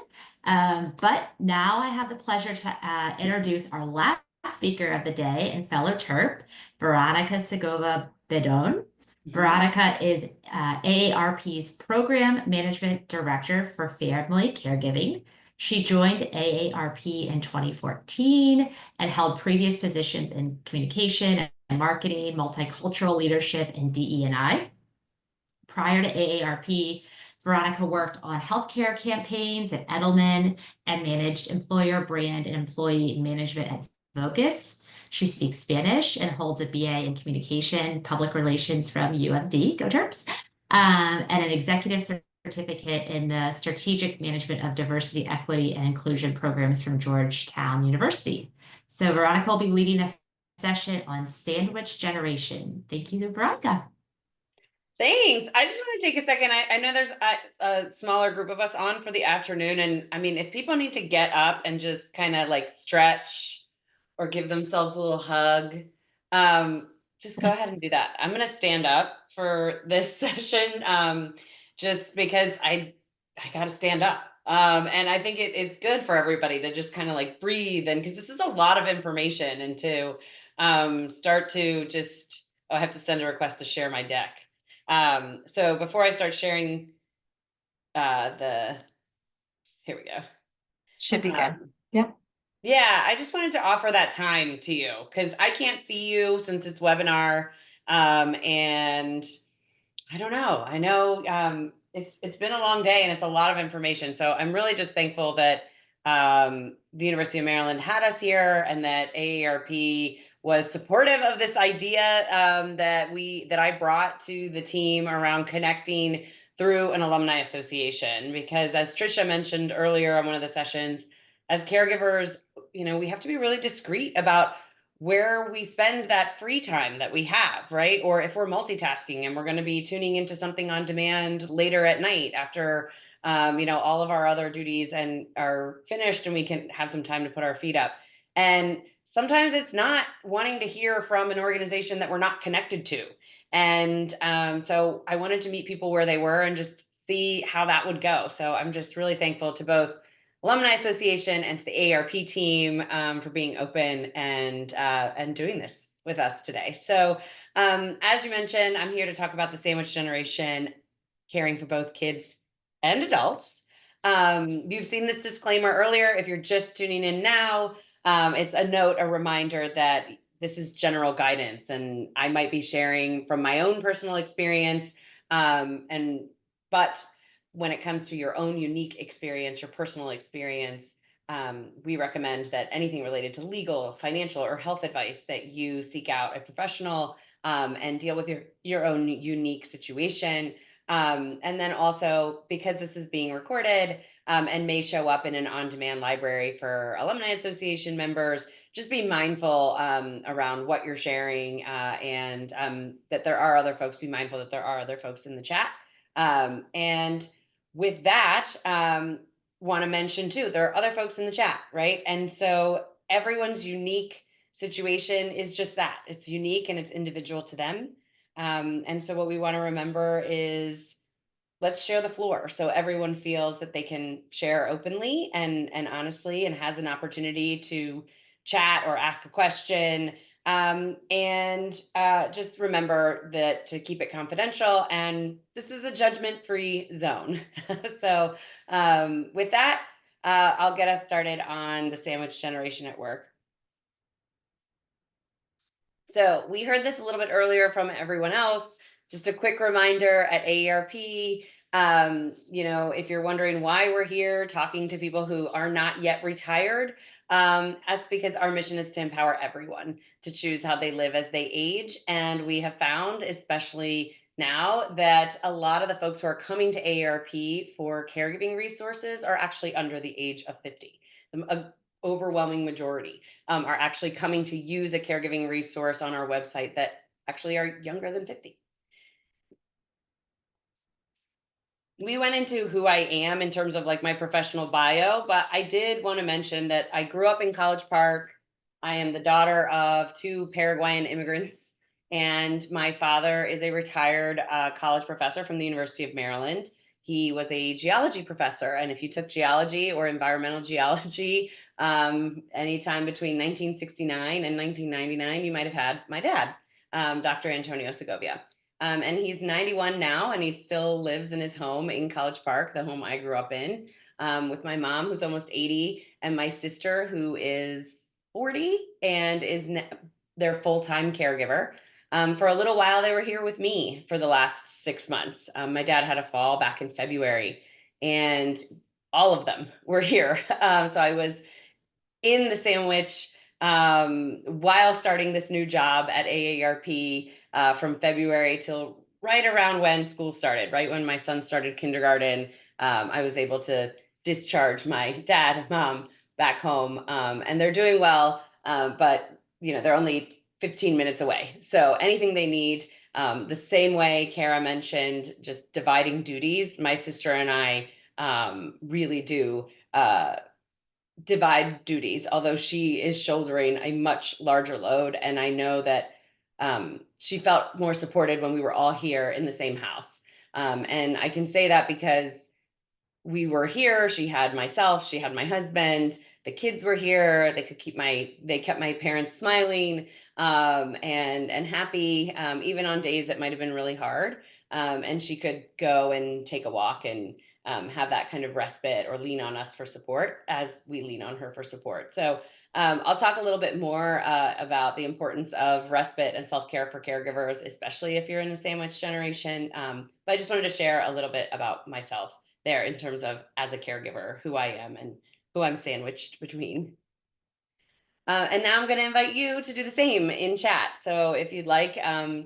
But now I have the pleasure to introduce our last speaker of the day and fellow Terp, Veronica Segovia Bedon. Veronica is AARP's Program Management Director for Family Caregiving. She joined AARP in 2014 and held previous positions in communication and marketing, multicultural leadership, and DE&I. Prior to AARP, Veronica worked on healthcare campaigns at Edelman and managed employer brand and employee management at Vocus. She speaks Spanish and holds a BA in communication, public relations from UMD, go Terps, and an executive certificate in the Strategic Management of Diversity, Equity, and Inclusion programs from Georgetown University. So Veronica will be leading a session on sandwich generation. Thank you, Veronica. Thanks. I just want to take a second. I know there's a smaller group of us on for the afternoon. And I mean, if people need to get up and just kind of like stretch or give themselves a little hug, just go ahead and do that. I'm going to stand up for this session just because I got to stand up. And I think it's good for everybody to just kind of like breathe, and because this is a lot of information, and to start to just, oh, I have to send a request to share my deck. So before I start sharing here we go. Should be good. Yep. Yeah, I just wanted to offer that time to you because I can't see you since it's webinar. And I don't know. I know it's been a long day and it's a lot of information. So I'm really just thankful that the University of Maryland had us here, and that AARP was supportive of this idea that I brought to the team around connecting through an alumni association. Because as Tricia mentioned earlier on one of the sessions, as caregivers, we have to be really discreet about where we spend that free time that we have, right? Or if we're multitasking and we're going to be tuning into something on demand later at night after, all of our other duties and are finished, and we can have some time to put our feet up. And sometimes it's not wanting to hear from an organization that we're not connected to. And so I wanted to meet people where they were and just see how that would go. So I'm just really thankful to both Alumni Association and to the AARP team for being open and doing this with us today. So as you mentioned, I'm here to talk about the sandwich generation, caring for both kids and adults. You've seen this disclaimer earlier. If you're just tuning in now, it's a reminder that this is general guidance, and I might be sharing from my own personal experience, but when it comes to your own unique experience, your personal experience, we recommend that anything related to legal, financial, or health advice, that you seek out a professional and deal with your own unique situation. And then also, because this is being recorded and may show up in an on-demand library for Alumni Association members, just be mindful around what you're sharing, and that there are other folks. Be mindful that there are other folks in the chat. And with that, want to mention too, there are other folks in the chat, right? And so everyone's unique situation is just that. It's unique and it's individual to them. And so what we want to remember is, let's share the floor so everyone feels that they can share openly and honestly, and has an opportunity to chat or ask a question. And just remember that to keep it confidential, and this is a judgment-free zone. So with that, I'll get us started on the sandwich generation at work. So we heard this a little bit earlier from everyone else. Just a quick reminder at AARP, if you're wondering why we're here talking to people who are not yet retired, that's because our mission is to empower everyone to choose how they live as they age. And we have found, especially now, that a lot of the folks who are coming to AARP for caregiving resources are actually under the age of 50. The overwhelming majority are actually coming to use a caregiving resource on our website that actually are younger than 50. We went into who I am in terms of like my professional bio, but I did want to mention that I grew up in College Park. I am the daughter of two Paraguayan immigrants, and my father is a retired college professor from the University of Maryland. He was a geology professor, and if you took geology or environmental geology anytime between 1969 and 1999, you might have had my dad, Dr. Antonio Segovia. And he's 91 now, and he still lives in his home in College Park, the home I grew up in, with my mom, who's almost 80, and my sister, who is 40 and is their full-time caregiver. For a little while, they were here with me for the last 6 months. My dad had a fall back in February, and all of them were here. So I was in the sandwich while starting this new job at AARP from February till right around when school started, right when my son started kindergarten. I was able to discharge my dad and mom back home, and they're doing well, but they're only 15 minutes away. So anything they need, the same way Kara mentioned, just dividing duties. My sister and I really do divide duties, although she is shouldering a much larger load. And I know that she felt more supported when we were all here in the same house. And I can say that because we were here. She had myself, she had my husband, the kids were here. They kept my parents smiling and happy, even on days that might have been really hard. And she could go and take a walk and have that kind of respite or lean on us for support as we lean on her for support. So I'll talk a little bit more about the importance of respite and self-care for caregivers, especially if you're in the sandwich generation. But I just wanted to share a little bit about myself there in terms of as a caregiver, who I am and who I'm sandwiched between. And now I'm going to invite you to do the same in chat. So if you'd like,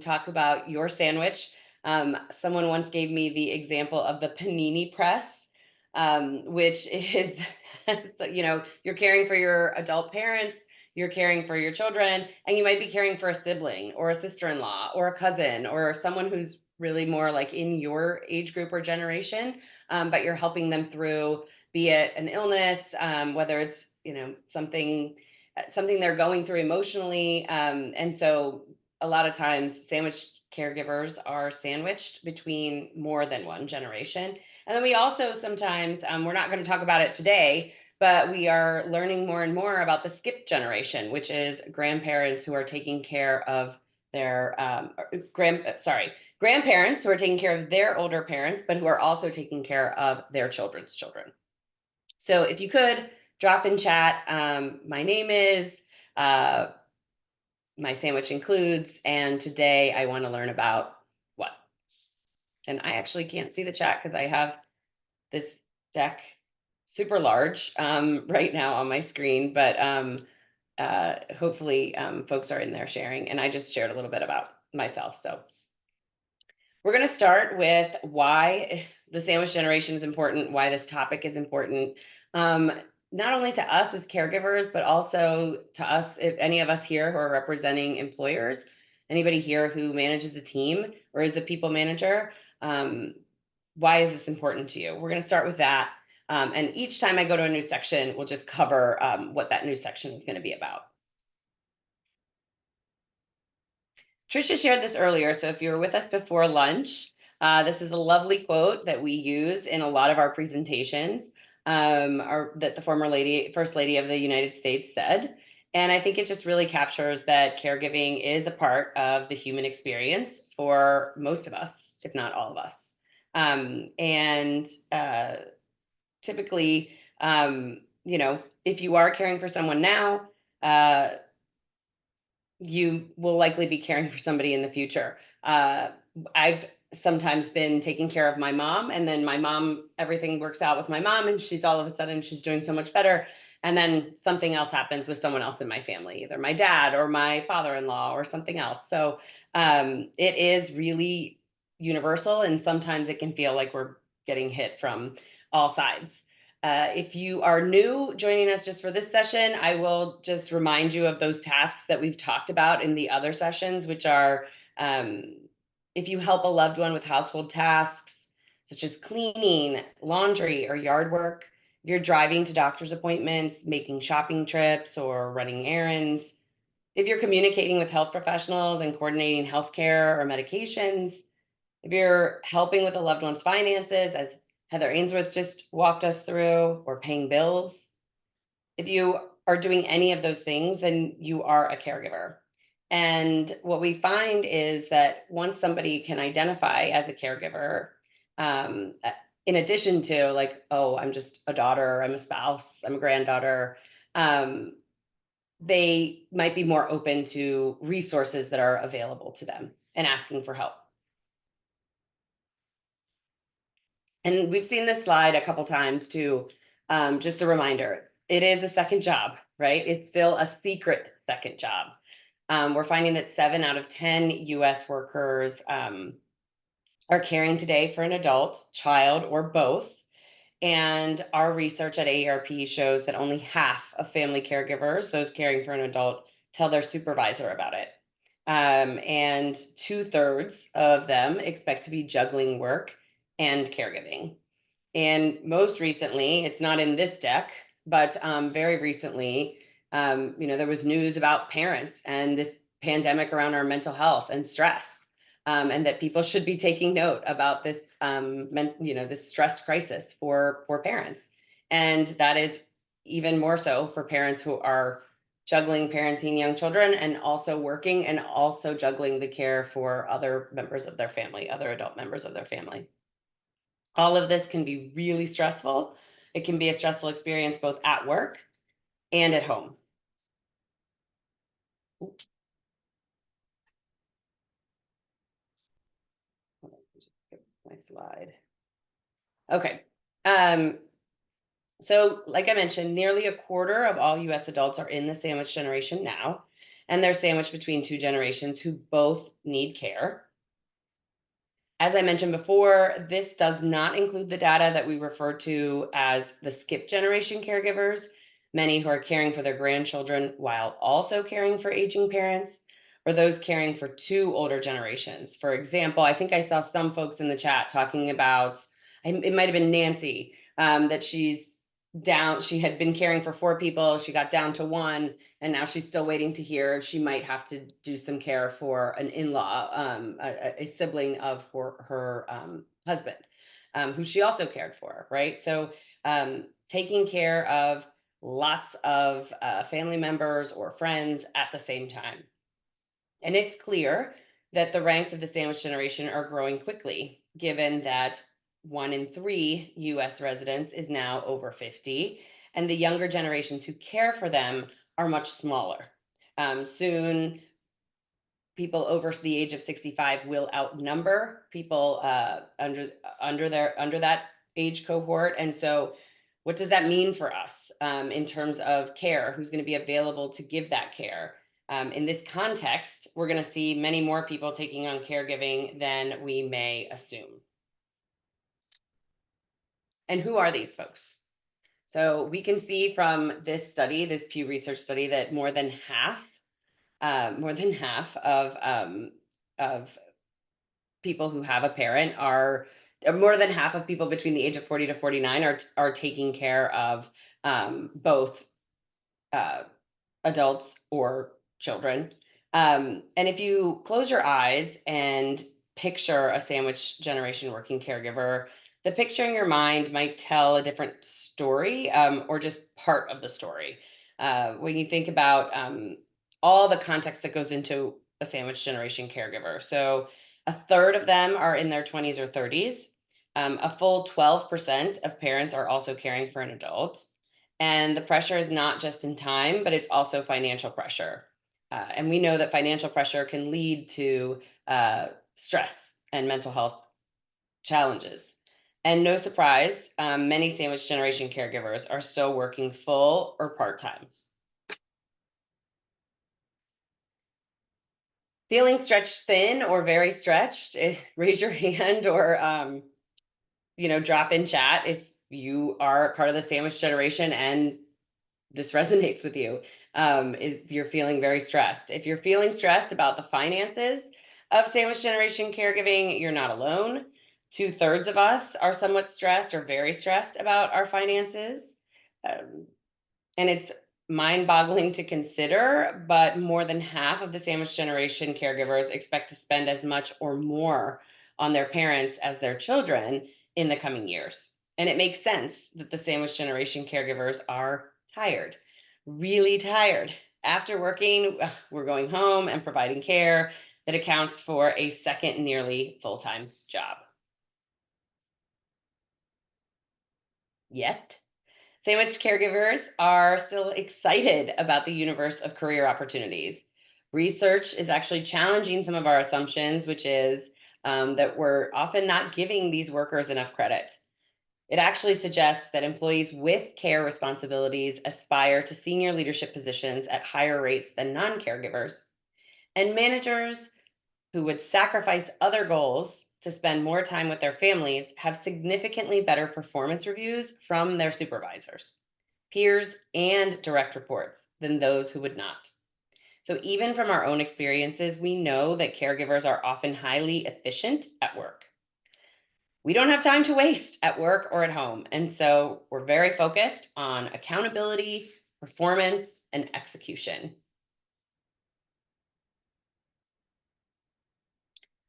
talk about your sandwich. Someone once gave me the example of the panini press, which is, you're caring for your adult parents, you're caring for your children, and you might be caring for a sibling or a sister-in-law or a cousin or someone who's really more like in your age group or generation, but you're helping them through, be it an illness, whether it's, something they're going through emotionally. And so a lot of times sandwich caregivers are sandwiched between more than one generation. And then we also sometimes, we're not going to talk about it today, but we are learning more and more about the skip generation, which is grandparents who are taking care of their grandparents who are taking care of their older parents, but who are also taking care of their children's children. So if you could drop in chat, my name is, my sandwich includes, and today I want to learn about what. And I actually can't see the chat because I have this deck super large right now on my screen, but hopefully folks are in there sharing. And I just shared a little bit about myself. So we're going to start with why the sandwich generation is important, why this topic is important, not only to us as caregivers, but also to us, if any of us here who are representing employers, anybody here who manages a team or is a people manager. Why is this important to you? We're going to start with that. And each time I go to a new section, we'll just cover what that new section is going to be about. Trisha shared this earlier, so if you were with us before lunch, this is a lovely quote that we use in a lot of our presentations, that the former First Lady of the United States said. And I think it just really captures that caregiving is a part of the human experience for most of us, if not all of us. Typically, if you are caring for someone now, you will likely be caring for somebody in the future. I've sometimes been taking care of my mom, and then my mom, everything works out with my mom, and she's all of a sudden, she's doing so much better. And then something else happens with someone else in my family, either my dad or my father-in-law or something else. So it is really universal, and sometimes it can feel like we're getting hit from all sides. If you are new joining us just for this session, I will just remind you of those tasks that we've talked about in the other sessions, which are if you help a loved one with household tasks, such as cleaning, laundry, or yard work, if you're driving to doctor's appointments, making shopping trips, or running errands, if you're communicating with health professionals and coordinating healthcare or medications, if you're helping with a loved one's finances, as Heather Ainsworth just walked us through, or paying bills. If you are doing any of those things, then you are a caregiver. And what we find is that once somebody can identify as a caregiver, in addition to like, oh, I'm just a daughter, I'm a spouse, I'm a granddaughter, they might be more open to resources that are available to them and asking for help. And we've seen this slide a couple times too. Just a reminder, it is a second job, right? It's still a secret second job. We're finding that 7 out of 10 US workers are caring today for an adult, child, or both. And our research at AARP shows that only half of family caregivers, those caring for an adult, tell their supervisor about it. And 2/3 of them expect to be juggling work and caregiving. And most recently, it's not in this deck, but very recently, there was news about parents and this pandemic around our mental health and stress, and that people should be taking note about this, this stress crisis for parents, and that is even more so for parents who are juggling parenting young children and also working and also juggling the care for other members of their family, other adult members of their family. All of this can be really stressful. It can be a stressful experience both at work and at home. Oops. My slide. Okay. So like I mentioned, nearly a quarter of all US adults are in the sandwich generation now, and they're sandwiched between two generations who both need care. As I mentioned before, this does not include the data that we refer to as the skip generation caregivers, many who are caring for their grandchildren while also caring for aging parents, or those caring for two older generations. For example, I think I saw some folks in the chat talking about, it might have been Nancy, that she had been caring for 4 people, she got down to 1, and now she's still waiting to hear if she might have to do some care for an in-law, a sibling of her husband, who she also cared for, right? So taking care of lots of family members or friends at the same time. And it's clear that the ranks of the sandwich generation are growing quickly, given that 1 in 3 US residents is now over 50, and the younger generations who care for them are much smaller. Soon, people over the age of 65 will outnumber people under that age cohort. And so what does that mean for us in terms of care? Who's going to be available to give that care? In this context, we're going to see many more people taking on caregiving than we may assume. And who are these folks? So we can see from this study, this Pew Research study, that more than half of people who have a parent are more than half of people between the age of 40 to 49 are taking care of both adults or children. And if you close your eyes and picture a sandwich generation working caregiver, the picture in your mind might tell a different story, or just part of the story. When you think about all the context that goes into a sandwich generation caregiver. So a third of them are in their 20s or 30s. A full 12% of parents are also caring for an adult. And the pressure is not just in time, but it's also financial pressure. And we know that financial pressure can lead to stress and mental health challenges. And no surprise, many sandwich generation caregivers are still working full or part-time. Feeling stretched thin or very stretched, raise your hand or drop in chat if you are part of the sandwich generation and this resonates with you. Is you're feeling very stressed. If you're feeling stressed about the finances of sandwich generation caregiving, you're not alone. 2/3 of us are somewhat stressed or very stressed about our finances. And it's mind-boggling to consider, but more than half of the sandwich generation caregivers expect to spend as much or more on their parents as their children in the coming years. And it makes sense that the sandwich generation caregivers are tired, really tired. After working, we're going home and providing care that accounts for a second nearly full-time job. Yet, sandwich caregivers are still excited about the universe of career opportunities. Research is actually challenging some of our assumptions, which is that we're often not giving these workers enough credit. It actually suggests that employees with care responsibilities aspire to senior leadership positions at higher rates than non-caregivers. And managers who would sacrifice other goals to spend more time with their families have significantly better performance reviews from their supervisors, peers, and direct reports than those who would not. So even from our own experiences, we know that caregivers are often highly efficient at work. We don't have time to waste at work or at home. And so we're very focused on accountability, performance, and execution.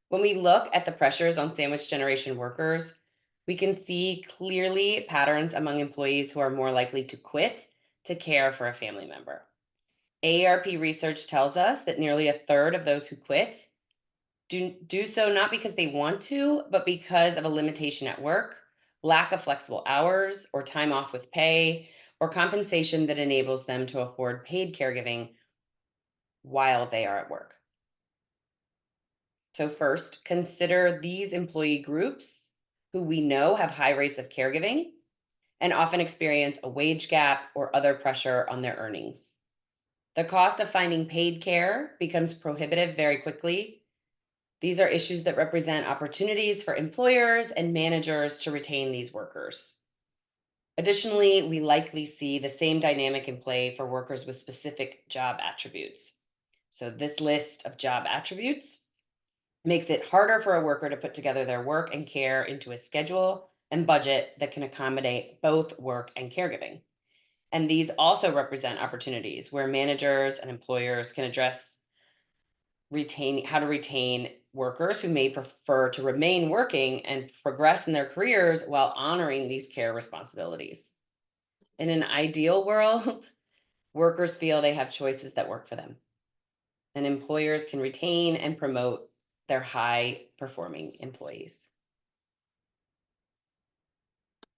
When we look at the pressures on sandwich generation workers, we can see clearly patterns among employees who are more likely to quit to care for a family member. AARP research tells us that nearly a third of those who quit do so not because they want to, but because of a limitation at work, lack of flexible hours or time off with pay, or compensation that enables them to afford paid caregiving while they are at work. So first, consider these employee groups who we know have high rates of caregiving and often experience a wage gap or other pressure on their earnings. The cost of finding paid care becomes prohibitive very quickly. These are issues that represent opportunities for employers and managers to retain these workers. Additionally, we likely see the same dynamic in play for workers with specific job attributes. So this list of job attributes makes it harder for a worker to put together their work and care into a schedule and budget that can accommodate both work and caregiving. And these also represent opportunities where managers and employers can address how to retain workers who may prefer to remain working and progress in their careers while honoring these care responsibilities. In an ideal world, workers feel they have choices that work for them, and employers can retain and promote their high performing employees.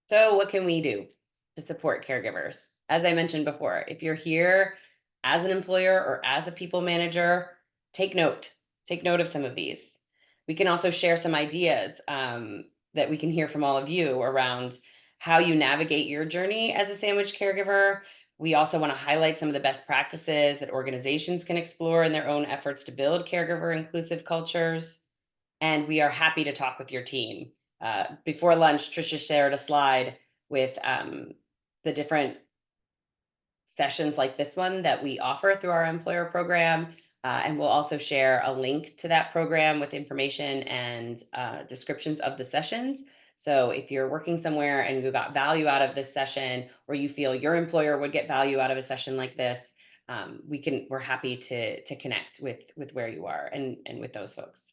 So what can we do to support caregivers? As I mentioned before, if you're here as an employer or as a people manager, take note. Take note of some of these. We can also share some ideas that we can hear from all of you around how you navigate your journey as a sandwich caregiver. We also want to highlight some of the best practices that organizations can explore in their own efforts to build caregiver inclusive cultures. And we are happy to talk with your team. Before lunch, Tricia shared a slide with the different sessions like this one that we offer through our employer program. And we'll also share a link to that program with information and descriptions of the sessions. So if you're working somewhere and you got value out of this session, or you feel your employer would get value out of a session like this, we're happy to connect with where you are and with those folks.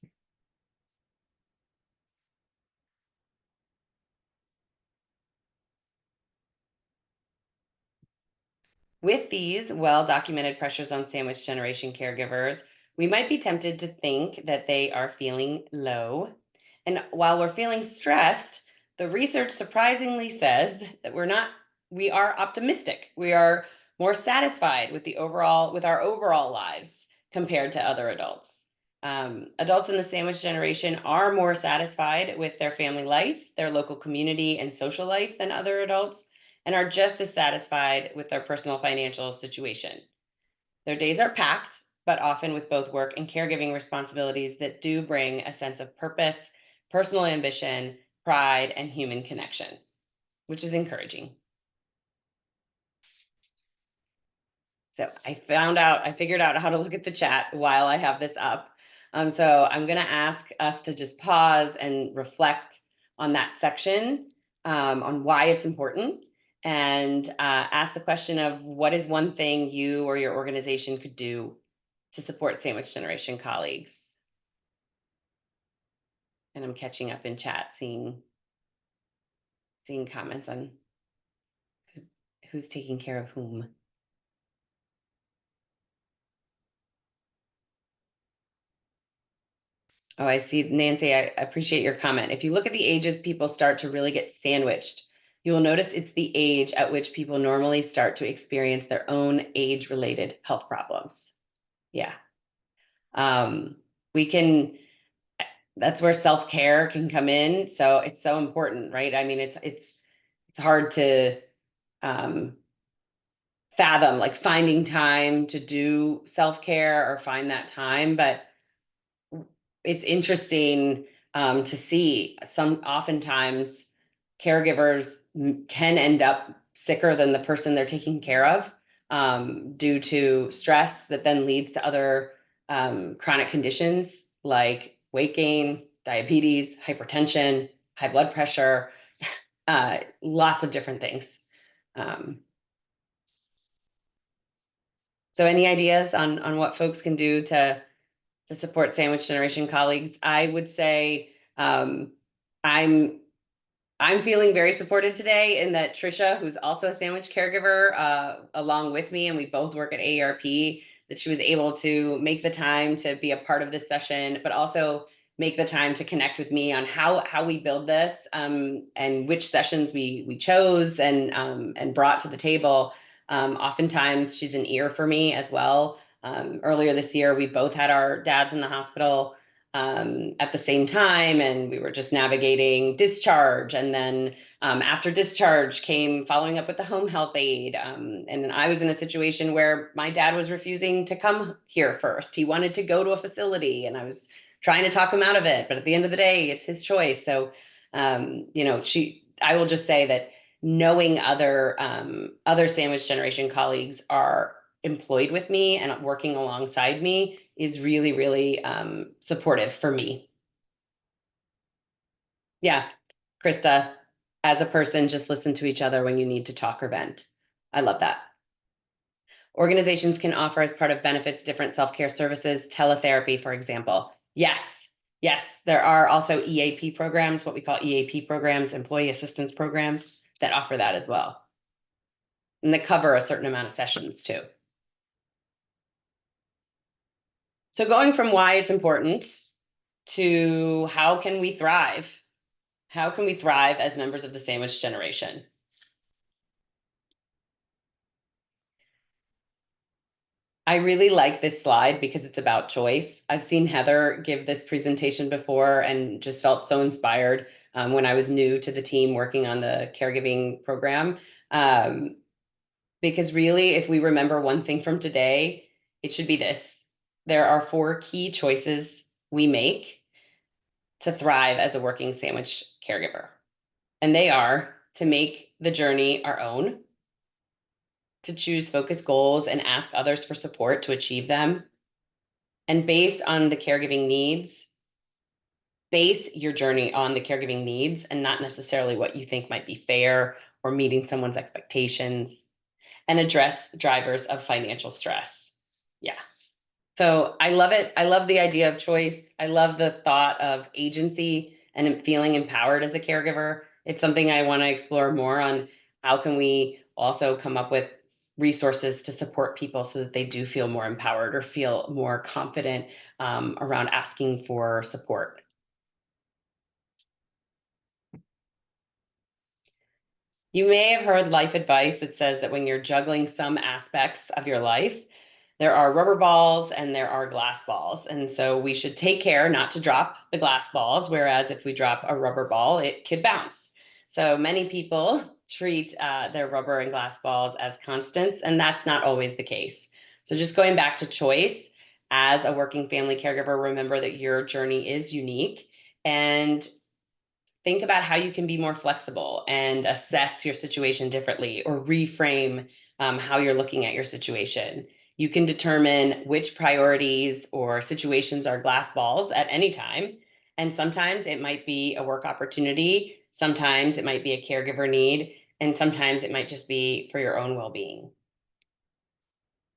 With these well-documented pressures on sandwich generation caregivers, we might be tempted to think that they are feeling low. And while we're feeling stressed, the research surprisingly says that we are optimistic. We are more satisfied with our overall lives compared to other adults. Adults in the sandwich generation are more satisfied with their family life, their local community, and social life than other adults, and are just as satisfied with their personal financial situation. Their days are packed, but often with both work and caregiving responsibilities that do bring a sense of purpose, personal ambition, pride, and human connection, which is encouraging. So I figured out how to look at the chat while I have this up. So I'm going to ask us to just pause and reflect on that section, on why it's important, and ask the question of what is one thing you or your organization could do to support sandwich generation colleagues. And I'm catching up in chat, seeing comments on who's taking care of whom. Oh, I see, Nancy, I appreciate your comment. If you look at the ages people start to really get sandwiched, you will notice it's the age at which people normally start to experience their own age-related health problems. Yeah. That's where self-care can come in. So it's so important, right? I mean, it's hard to fathom, like finding time to do self-care or find that time, but it's interesting to see oftentimes caregivers can end up sicker than the person they're taking care of due to stress that then leads to other chronic conditions like weight gain, diabetes, hypertension, high blood pressure, lots of different things. So any ideas on what folks can do to support sandwich generation colleagues? I would say I'm feeling very supported today in that Trisha, who's also a sandwich caregiver, along with me, and we both work at AARP, that she was able to make the time to be a part of this session, but also make the time to connect with me on how we build this, and which sessions we chose and brought to the table. Oftentimes she's an ear for me as well. Earlier this year, we both had our dads in the hospital at the same time, and we were just navigating discharge, and then after discharge came following up with the home health aide, and I was in a situation where my dad was refusing to come here first. He wanted to go to a facility, and I was trying to talk him out of it, but at the end of the day, it's his choice. So I will just say that knowing other sandwich generation colleagues are employed with me and working alongside me is really, really supportive for me. Yeah, Krista, as a person, just listen to each other when you need to talk or vent. I love that. Organizations can offer as part of benefits different self-care services, teletherapy, for example. Yes, yes, there are also EAP programs, what we call EAP programs, employee assistance programs, that offer that as well. And they cover a certain amount of sessions too. So going from why it's important to how can we thrive? How can we thrive as members of the sandwich generation? I really like this slide because it's about choice. I've seen Heather give this presentation before and just felt so inspired when I was new to the team working on the caregiving program. Because really, if we remember one thing from today, it should be this. There are 4 key choices we make to thrive as a working sandwich caregiver. And they are to make the journey our own, to choose focused goals and ask others for support to achieve them. And based on the caregiving needs, base your journey on the caregiving needs and not necessarily what you think might be fair or meeting someone's expectations, and address drivers of financial stress. Yeah. So I love it. I love the idea of choice. I love the thought of agency and feeling empowered as a caregiver. It's something I want to explore more on. How can we also come up with resources to support people so that they do feel more empowered or feel more confident around asking for support. You may have heard life advice that says that when you're juggling some aspects of your life, there are rubber balls and there are glass balls. And so we should take care not to drop the glass balls, whereas if we drop a rubber ball, it could bounce. So many people treat their rubber and glass balls as constants, and that's not always the case. So just going back to choice, as a working family caregiver, remember that your journey is unique, and think about how you can be more flexible and assess your situation differently, or reframe how you're looking at your situation. You can determine which priorities or situations are glass balls at any time. And sometimes it might be a work opportunity. Sometimes it might be a caregiver need. And sometimes it might just be for your own well-being.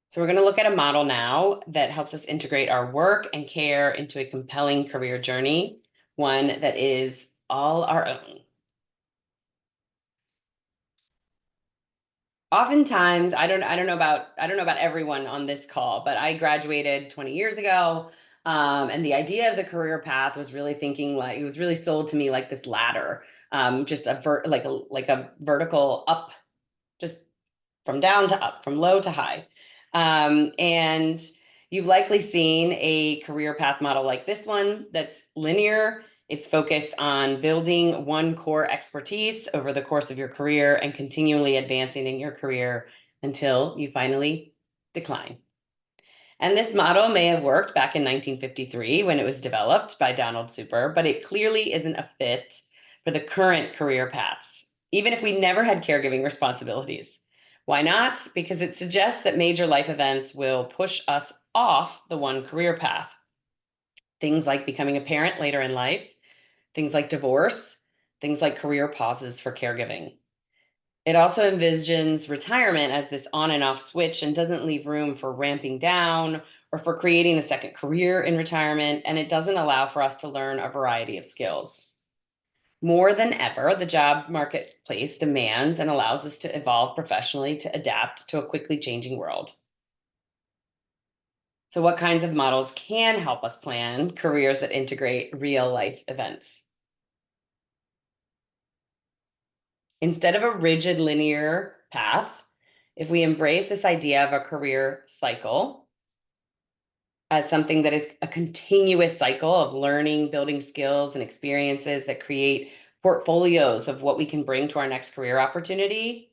So we're going to look at a model now that helps us integrate our work and care into a compelling career journey, one that is all our own. Oftentimes, I don't know about everyone on this call, but I graduated 20 years ago, and the idea of the career path was really thinking like it was really sold to me like this ladder, just like a vertical up, just from down to up, from low to high, and you've likely seen a career path model like this one that's linear. It's focused on building one core expertise over the course of your career and continually advancing in your career until you finally decline. And this model may have worked back in 1953 when it was developed by Donald Super, but it clearly isn't a fit for the current career paths, even if we never had caregiving responsibilities. Why not? Because it suggests that major life events will push us off the one career path. Things like becoming a parent later in life, things like divorce, things like career pauses for caregiving. It also envisions retirement as this on and off switch and doesn't leave room for ramping down or for creating a second career in retirement, and it doesn't allow for us to learn a variety of skills. More than ever, the job marketplace demands and allows us to evolve professionally to adapt to a quickly changing world. So, what kinds of models can help us plan careers that integrate real life events? Instead of a rigid linear path, if we embrace this idea of a career cycle as something that is a continuous cycle of learning, building skills and experiences that create portfolios of what we can bring to our next career opportunity.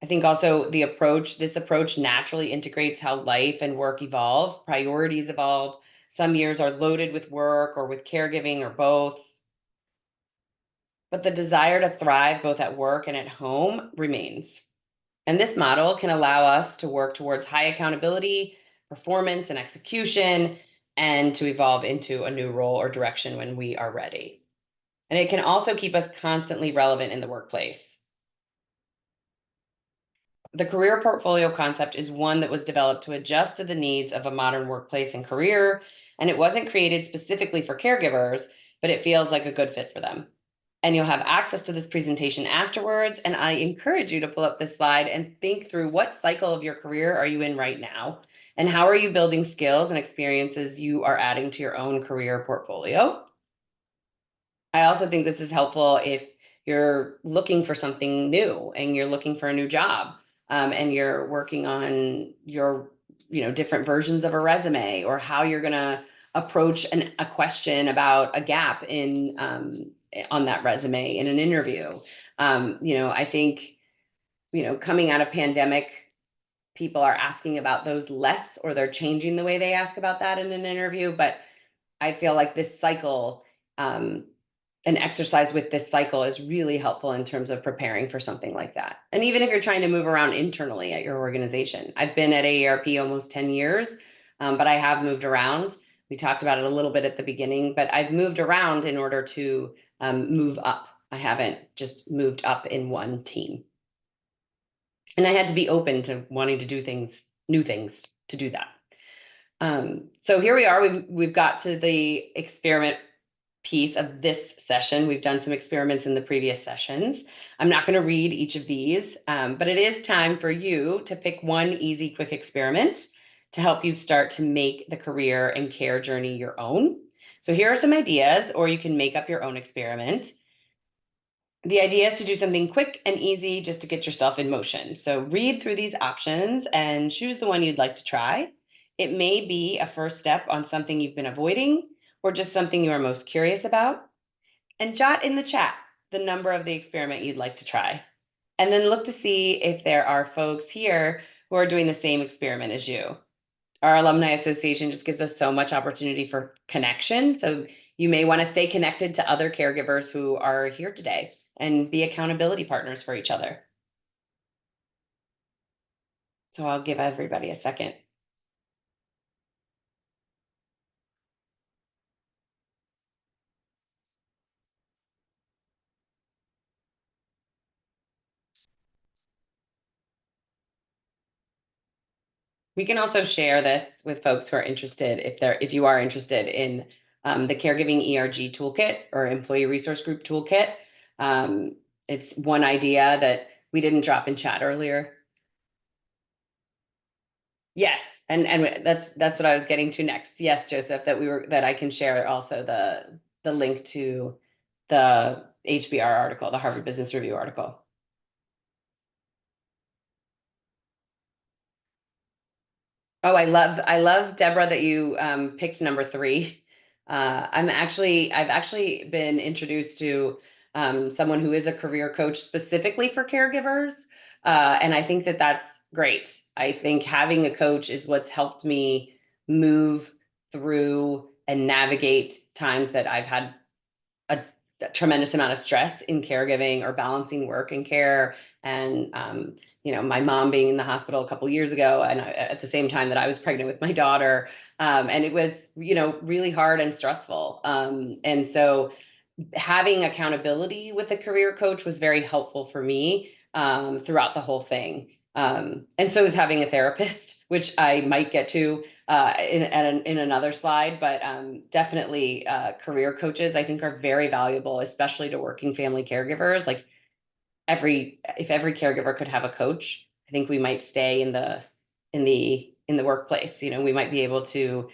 I think also this approach naturally integrates how life and work evolve, priorities evolve. Some years are loaded with work or with caregiving or both. But the desire to thrive both at work and at home remains. And this model can allow us to work towards high accountability, performance, and execution, and to evolve into a new role or direction when we are ready. And it can also keep us constantly relevant in the workplace. The career portfolio concept is one that was developed to adjust to the needs of a modern workplace and career, and it wasn't created specifically for caregivers, but it feels like a good fit for them. And you'll have access to this presentation afterwards, and I encourage you to pull up this slide and think through what cycle of your career are you in right now, and how are you building skills and experiences you are adding to your own career portfolio. I also think this is helpful if you're looking for something new and you're looking for a new job, and you're working on your different versions of a resume, or how you're going to approach a question about a gap in on that resume in an interview. I think coming out of pandemic, people are asking about those less, or they're changing the way they ask about that in an interview. But I feel like this cycle, an exercise with this cycle, is really helpful in terms of preparing for something like that. And even if you're trying to move around internally at your organization, I've been at AARP almost 10 years, but I have moved around. We talked about it a little bit at the beginning, but I've moved around in order to move up. I haven't just moved up in one team. And I had to be open to wanting to do new things to do that. So here we are, we've got to the experiment piece of this session. We've done some experiments in the previous sessions. I'm not going to read each of these, but it is time for you to pick one easy, quick experiment to help you start to make the career and care journey your own. So here are some ideas, or you can make up your own experiment. The idea is to do something quick and easy just to get yourself in motion. So read through these options and choose the one you'd like to try. It may be a first step on something you've been avoiding, or just something you are most curious about. And jot in the chat the number of the experiment you'd like to try. And then look to see if there are folks here who are doing the same experiment as you. Our Alumni Association just gives us so much opportunity for connection. So you may want to stay connected to other caregivers who are here today and be accountability partners for each other. So I'll give everybody a second. We can also share this with folks who are interested, if you are interested in the Caregiving ERG Toolkit or Employee Resource Group Toolkit. It's one idea that we didn't drop in chat earlier. Yes, and that's what I was getting to next. Yes, Joseph, that I can share also the link to the HBR article, the Harvard Business Review article. Oh, I love Deborah that you picked number 3. I've actually been introduced to someone who is a career coach specifically for caregivers, and I think that that's great. I think having a coach is what's helped me move through and navigate times that I've had a tremendous amount of stress in caregiving or balancing work and care. And, my mom being in the hospital a couple years ago, and at the same time that I was pregnant with my daughter. And it was, really hard and stressful. And so having accountability with a career coach was very helpful for me throughout the whole thing. And so is having a therapist, which I might get to in another slide, but definitely career coaches I think are very valuable, especially to working family caregivers. Like if every caregiver could have a coach, I think we might stay in the workplace. We might be able to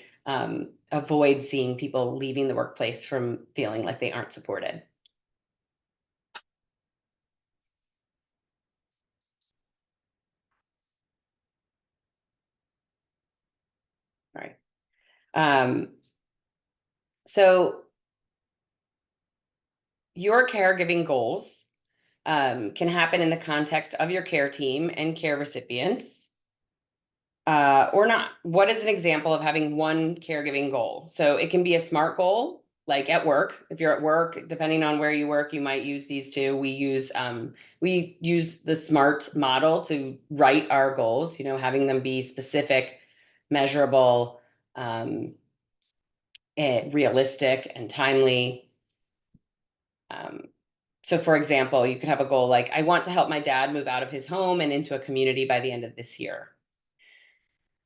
avoid seeing people leaving the workplace from feeling like they aren't supported. All right. So your caregiving goals can happen in the context of your care team and care recipients, or not. What is an example of having one caregiving goal? So it can be a SMART goal, like at work. If you're at work, depending on where you work, you might use these two. We use the SMART model to write our goals, having them be specific, measurable, realistic, and timely. So for example, you could have a goal like, I want to help my dad move out of his home and into a community by the end of this year.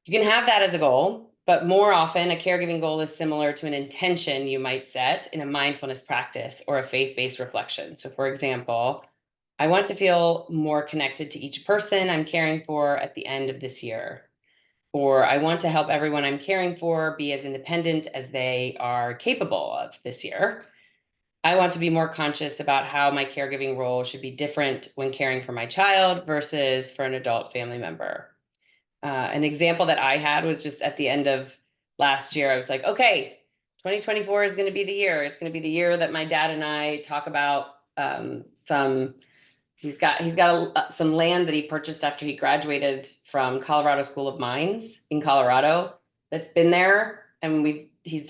You can have that as a goal, but more often a caregiving goal is similar to an intention you might set in a mindfulness practice or a faith-based reflection. So for example, I want to feel more connected to each person I'm caring for at the end of this year. Or I want to help everyone I'm caring for be as independent as they are capable of this year. I want to be more conscious about how my caregiving role should be different when caring for my child versus for an adult family member. An example that I had was just at the end of last year. I was like, okay, 2024 is going to be the year. It's going to be the year that my dad and I talk about some. He's got some land that he purchased after he graduated from Colorado School of Mines in Colorado. That's been there, and he's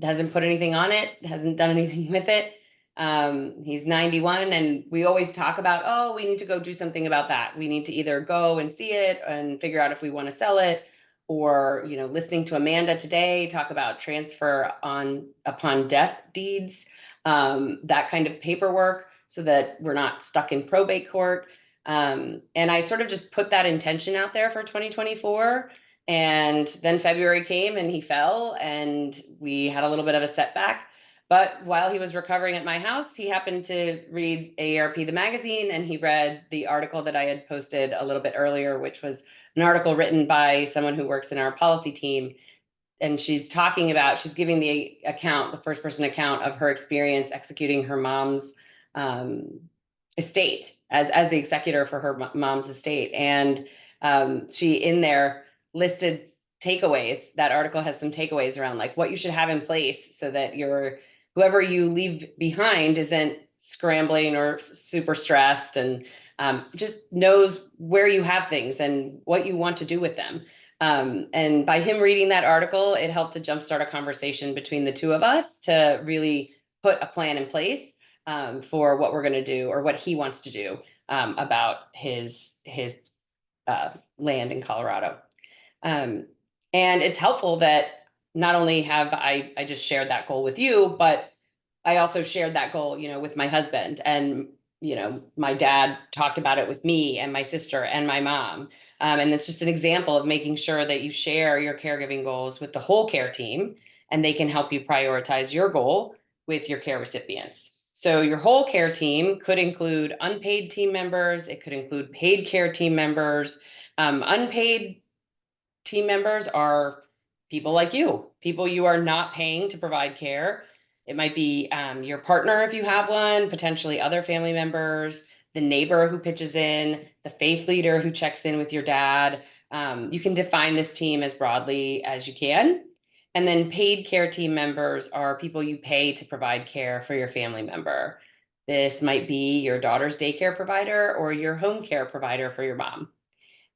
hasn't put anything on it, hasn't done anything with it. He's 91, and we always talk about, oh, we need to go do something about that. We need to either go and see it and figure out if we want to sell it, or listening to Amanda today talk about transfer upon death deeds, that kind of paperwork, so that we're not stuck in probate court. And I sort of just put that intention out there for 2024. And then February came and he fell, and we had a little bit of a setback. But while he was recovering at my house, he happened to read AARP, the magazine, and he read the article that I had posted a little bit earlier, which was an article written by someone who works in our policy team. And she's giving the first person account of her experience executing her mom's estate as the executor for her mom's estate. And she in there listed takeaways. That article has some takeaways around like what you should have in place so that whoever you leave behind isn't scrambling or super stressed, and just knows where you have things and what you want to do with them. And by him reading that article, it helped to jumpstart a conversation between the two of us to really put a plan in place for what we're going to do, or what he wants to do about his land in Colorado. And it's helpful that not only have I just shared that goal with you, but I also shared that goal, with my husband, and, my dad talked about it with me and my sister and my mom. And it's just an example of making sure that you share your caregiving goals with the whole care team, and they can help you prioritize your goal with your care recipients. So your whole care team could include unpaid team members. It could include paid care team members. Unpaid team members are people like you, people you are not paying to provide care. It might be your partner if you have one, potentially other family members, the neighbor who pitches in, the faith leader who checks in with your dad. You can define this team as broadly as you can. And then paid care team members are people you pay to provide care for your family member. This might be your daughter's daycare provider or your home care provider for your mom.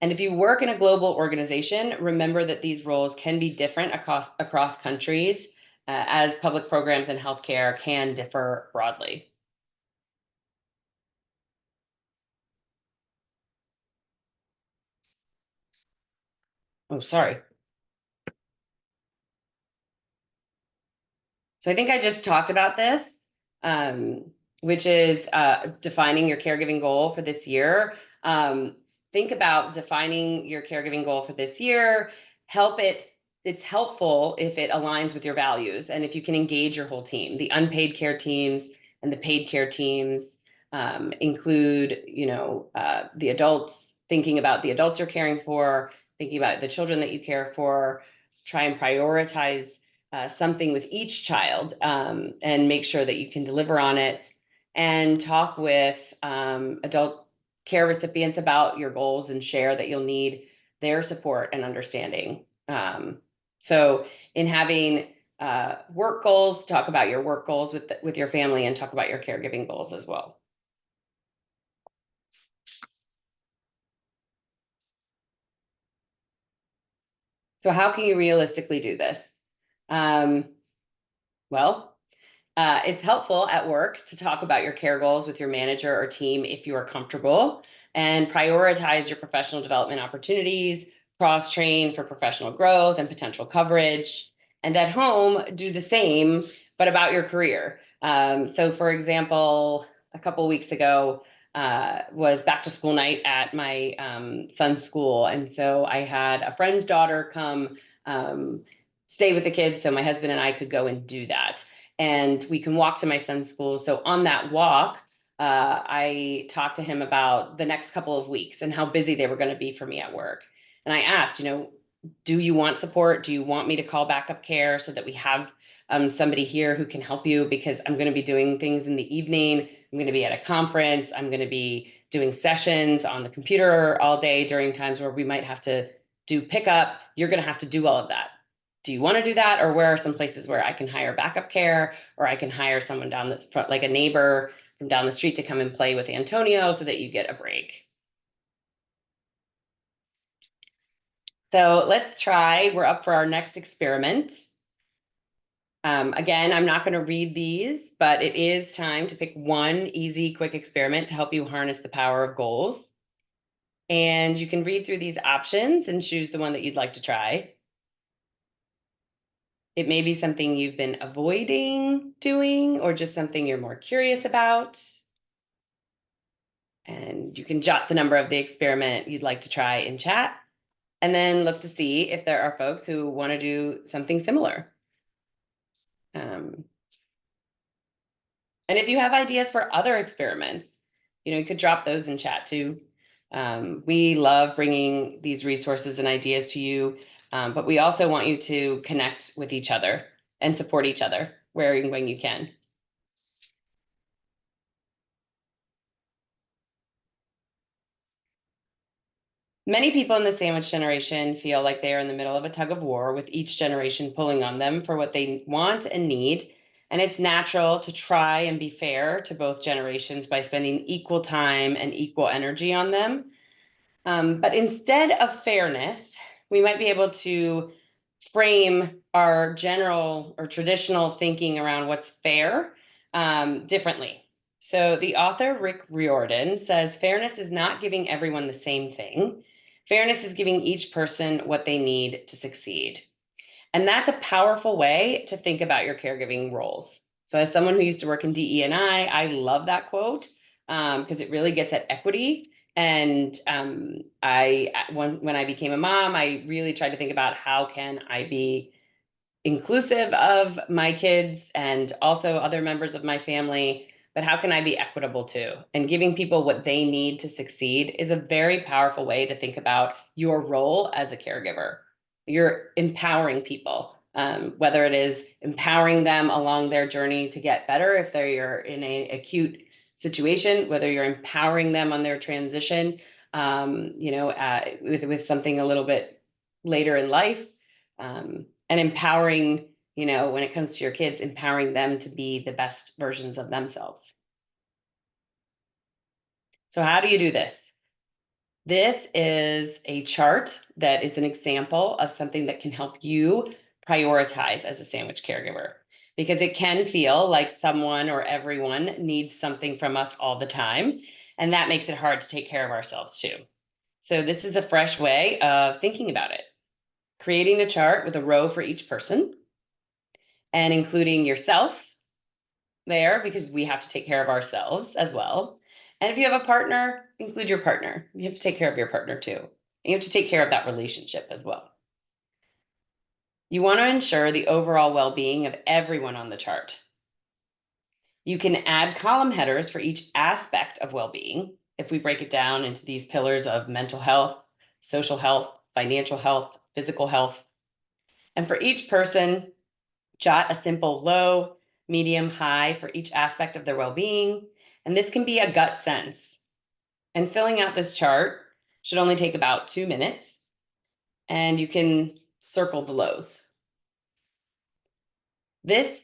And if you work in a global organization, remember that these roles can be different across countries, as public programs and healthcare can differ broadly. Oh, sorry. So I think I just talked about this, which is defining your caregiving goal for this year. Think about defining your caregiving goal for this year. It's helpful if it aligns with your values and if you can engage your whole team. The unpaid care teams and the paid care teams include, the adults, thinking about the adults you're caring for, thinking about the children that you care for, try and prioritize something with each child, and make sure that you can deliver on it, and talk with adult care recipients about your goals and share that you'll need their support and understanding. So in having work goals, talk about your work goals with your family, and talk about your caregiving goals as well. So how can you realistically do this? Well, it's helpful at work to talk about your care goals with your manager or team if you are comfortable, and prioritize your professional development opportunities, cross-train for professional growth and potential coverage. And at home, do the same, but about your career. So for example, a couple of weeks ago was back to school night at my son's school. And so I had a friend's daughter come stay with the kids so my husband and I could go and do that. And we can walk to my son's school. So on that walk, I talked to him about the next couple of weeks and how busy they were going to be for me at work. And I asked, do you want support? Do you want me to call backup care so that we have somebody here who can help you? Because I'm going to be doing things in the evening. I'm going to be at a conference. I'm going to be doing sessions on the computer all day during times where we might have to do pickup. You're going to have to do all of that. Do you want to do that? Or where are some places where I can hire backup care, or I can hire someone down this front, like a neighbor from down the street, to come and play with Antonio so that you get a break? So let's try, we're up for our next experiment. Again, I'm not going to read these, but it is time to pick one easy, quick experiment to help you harness the power of goals. And you can read through these options and choose the one that you'd like to try. It may be something you've been avoiding doing, or just something you're more curious about. And you can jot the number of the experiment you'd like to try in chat, and then look to see if there are folks who want to do something similar. And if you have ideas for other experiments, you could drop those in chat too. We love bringing these resources and ideas to you, but we also want you to connect with each other and support each other where and when you can. Many people in the sandwich generation feel like they are in the middle of a tug of war, with each generation pulling on them for what they want and need. And it's natural to try and be fair to both generations by spending equal time and equal energy on them. But instead of fairness, we might be able to frame our general or traditional thinking around what's fair differently. So the author, Rick Riordan, says fairness is not giving everyone the same thing. Fairness is giving each person what they need to succeed. And that's a powerful way to think about your caregiving roles. So as someone who used to work in DE&I, I love that quote because it really gets at equity. And when I became a mom, I really tried to think about how can I be inclusive of my kids and also other members of my family, but how can I be equitable too? And giving people what they need to succeed is a very powerful way to think about your role as a caregiver. You're empowering people, whether it is empowering them along their journey to get better if they're in an acute situation, whether you're empowering them on their transition, with something a little bit later in life. And empowering, when it comes to your kids, empowering them to be the best versions of themselves. So how do you do this? This is a chart that is an example of something that can help you prioritize as a sandwich caregiver, because it can feel like someone or everyone needs something from us all the time, and that makes it hard to take care of ourselves too. So this is a fresh way of thinking about it. Creating a chart with a row for each person and including yourself there, because we have to take care of ourselves as well. And if you have a partner, include your partner. You have to take care of your partner too. And you have to take care of that relationship as well. You want to ensure the overall well-being of everyone on the chart. You can add column headers for each aspect of well-being. If we break it down into these pillars of mental health, social health, financial health, physical health. And for each person, jot a simple low, medium, high for each aspect of their well-being. And this can be a gut sense. And filling out this chart should only take about 2 minutes. And you can circle the lows. This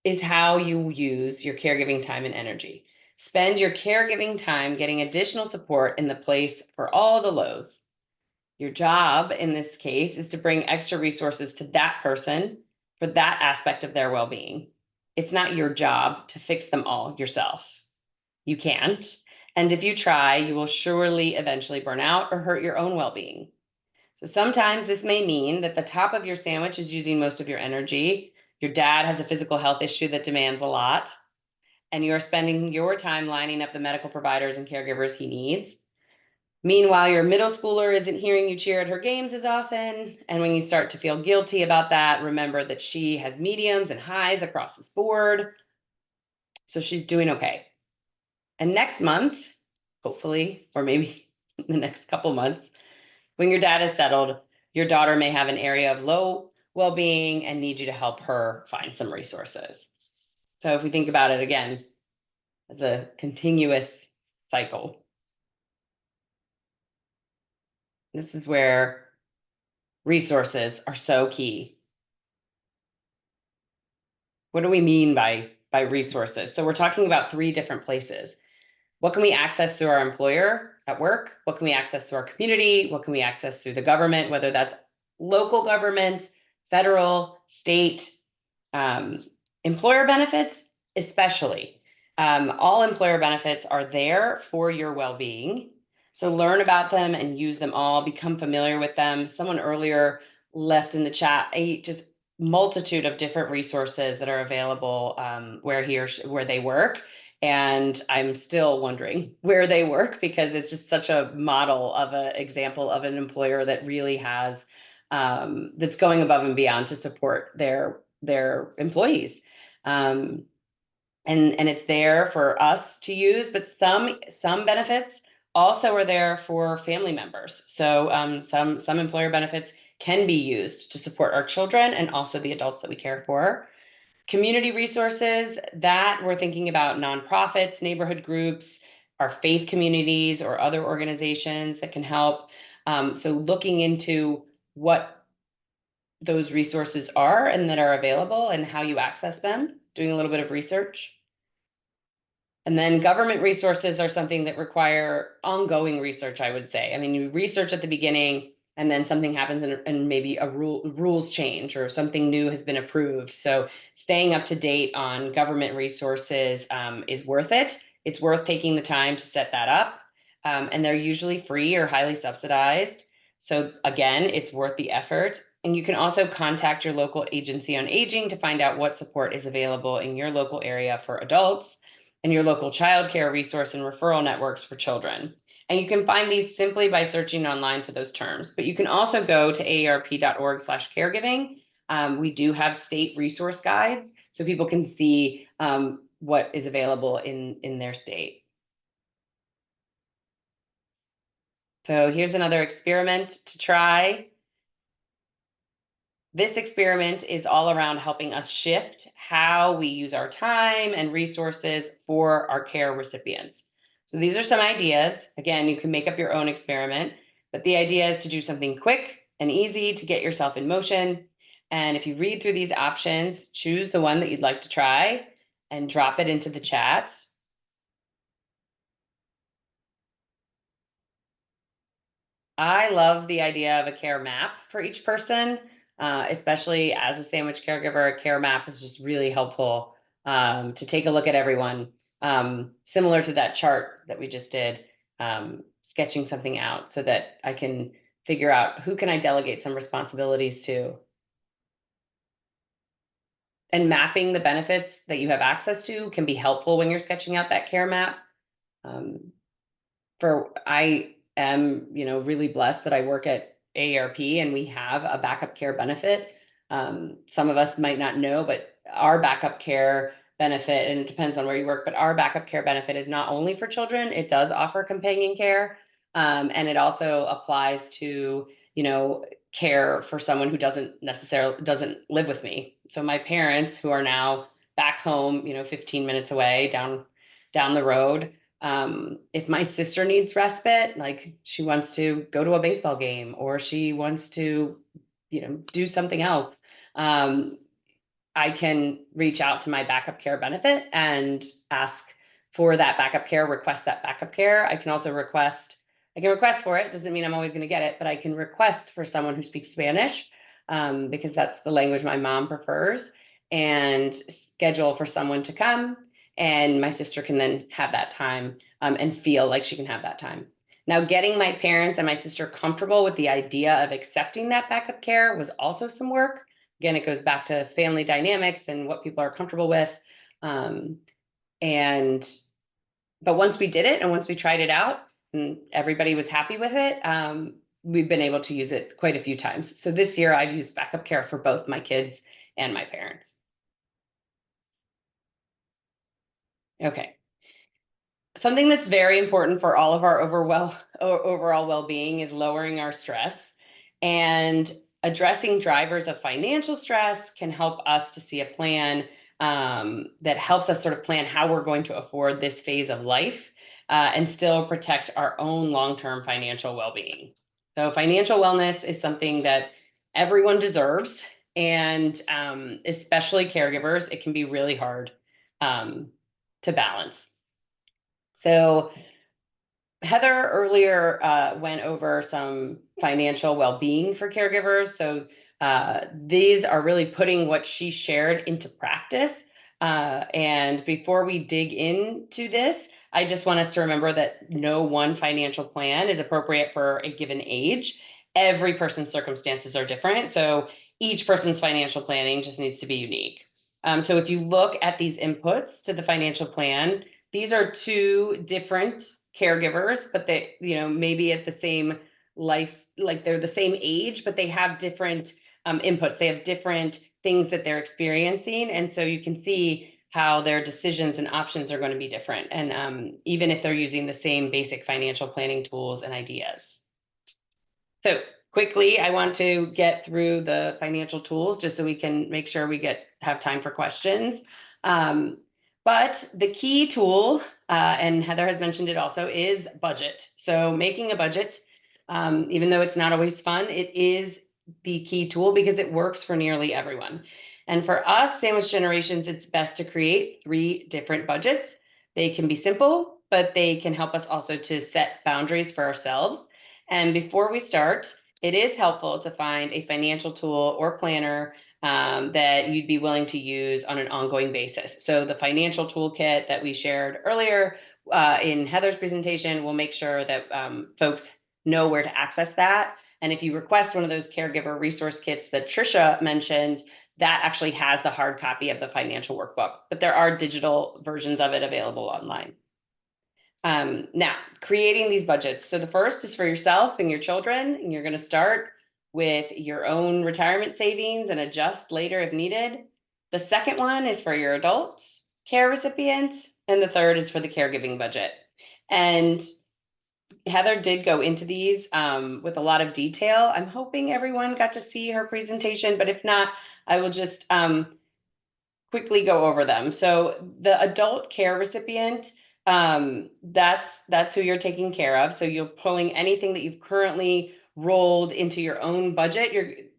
is how you use your caregiving time and energy. Spend your caregiving time getting additional support in the place for all the lows. Your job in this case is to bring extra resources to that person for that aspect of their well-being. It's not your job to fix them all yourself. You can't. And if you try, you will surely eventually burn out or hurt your own well-being. So sometimes this may mean that the top of your sandwich is using most of your energy. Your dad has a physical health issue that demands a lot, and you're spending your time lining up the medical providers and caregivers he needs. Meanwhile, your middle schooler isn't hearing you cheer at her games as often. And when you start to feel guilty about that, remember that she has mediums and highs across the board. So she's doing okay. And next month, hopefully, or maybe the next couple months, when your dad is settled, your daughter may have an area of low well-being and need you to help her find some resources. So if we think about it again as a continuous cycle, this is where resources are so key. What do we mean by resources? So we're talking about 3 different places. What can we access through our employer at work? What can we access through our community? What can we access through the government, whether that's local government, federal, state, employer benefits, especially. All employer benefits are there for your well-being. So learn about them and use them all, become familiar with them. Someone earlier left in the chat a just multitude of different resources that are available where they work. And I'm still wondering where they work, because it's just such a model of an example of an employer that really has that's going above and beyond to support their employees. And it's there for us to use, but some benefits also are there for family members. So some employer benefits can be used to support our children and also the adults that we care for. Community resources, that we're thinking about nonprofits, neighborhood groups, our faith communities, or other organizations that can help. So looking into what those resources are and that are available and how you access them, doing a little bit of research. And then government resources are something that require ongoing research, I would say. I mean, you research at the beginning, and then something happens and maybe rules change or something new has been approved. So staying up to date on government resources is worth it. It's worth taking the time to set that up. And they're usually free or highly subsidized. So again, it's worth the effort. And you can also contact your local agency on aging to find out what support is available in your local area for adults and your local childcare resource and referral networks for children. And you can find these simply by searching online for those terms. But you can also go to aarp.org/caregiving. We do have state resource guides, so people can see what is available in their state. So here's another experiment to try. This experiment is all around helping us shift how we use our time and resources for our care recipients. So these are some ideas. Again, you can make up your own experiment, but the idea is to do something quick and easy to get yourself in motion. And if you read through these options, choose the one that you'd like to try and drop it into the chat. I love the idea of a care map for each person, especially as a sandwich caregiver. A care map is just really helpful to take a look at everyone, similar to that chart that we just did, sketching something out so that I can figure out who can I delegate some responsibilities to. And mapping the benefits that you have access to can be helpful when you're sketching out that care map. I am, really blessed that I work at AARP and we have a backup care benefit. Some of us might not know, but our backup care benefit, and it depends on where you work, but our backup care benefit is not only for children, it does offer companion care. And it also applies to, care for someone who doesn't live with me. So my parents, who are now back home, 15 minutes away down the road, if my sister needs respite, like she wants to go to a baseball game or she wants to, do something else, I can reach out to my backup care benefit and ask for that backup care, request that backup care. I can request for it. Doesn't mean I'm always going to get it, but I can request for someone who speaks Spanish, because that's the language my mom prefers, and schedule for someone to come. And my sister can then have that time, and feel like she can have that time. Now, getting my parents and my sister comfortable with the idea of accepting that backup care was also some work. Again, it goes back to family dynamics and what people are comfortable with. But once we did it and once we tried it out and everybody was happy with it, we've been able to use it quite a few times. So this year I've used backup care for both my kids and my parents. Okay. Something that's very important for all of our overall well-being is lowering our stress, and addressing drivers of financial stress can help us to see a plan that helps us sort of plan how we're going to afford this phase of life, and still protect our own long-term financial well-being. So financial wellness is something that everyone deserves, and especially caregivers, it can be really hard to balance. So Heather earlier went over some financial well-being for caregivers. So these are really putting what she shared into practice. And before we dig into this, I just want us to remember that no one financial plan is appropriate for a given age. Every person's circumstances are different, so each person's financial planning just needs to be unique. So if you look at these inputs to the financial plan, these are two different caregivers, but they, maybe at the same life, like they're the same age, but they have different inputs. They have different things that they're experiencing. And so you can see how their decisions and options are going to be different. And even if they're using the same basic financial planning tools and ideas. So quickly, I want to get through the financial tools just so we can make sure we have time for questions. But the key tool, and Heather has mentioned it also, is budget. So making a budget, even though it's not always fun, it is the key tool because it works for nearly everyone. And for us, Sandwich Generations, it's best to create 3 different budgets. They can be simple, but they can help us also to set boundaries for ourselves. And before we start, it is helpful to find a financial tool or planner that you'd be willing to use on an ongoing basis. So the financial toolkit that we shared earlier in Heather's presentation will make sure that folks know where to access that. And if you request one of those caregiver resource kits that Trisha mentioned, that actually has the hard copy of the financial workbook, but there are digital versions of it available online. Now, creating these budgets. So the first is for yourself and your children, and you're going to start with your own retirement savings and adjust later if needed. The second one is for your adults, care recipients, and the third is for the caregiving budget. And Heather did go into these with a lot of detail. I'm hoping everyone got to see her presentation, but if not, I will just quickly go over them. So the adult care recipient, that's who you're taking care of. So you're pulling anything that you've currently rolled into your own budget.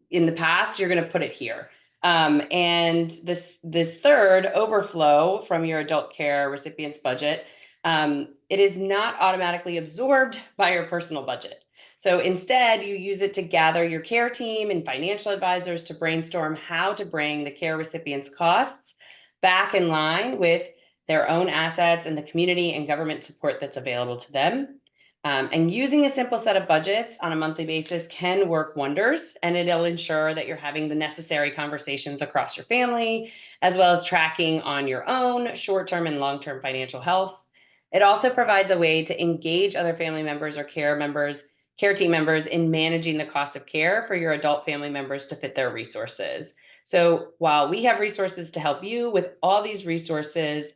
In the past, you're going to put it here. And this third overflow from your adult care recipient's budget, it is not automatically absorbed by your personal budget. So instead, you use it to gather your care team and financial advisors to brainstorm how to bring the care recipients' costs back in line with their own assets and the community and government support that's available to them. And using a simple set of budgets on a monthly basis can work wonders, and it'll ensure that you're having the necessary conversations across your family, as well as tracking on your own short-term and long-term financial health. It also provides a way to engage other family members or care team members in managing the cost of care for your adult family members to fit their resources. So while we have resources to help you with all these resources,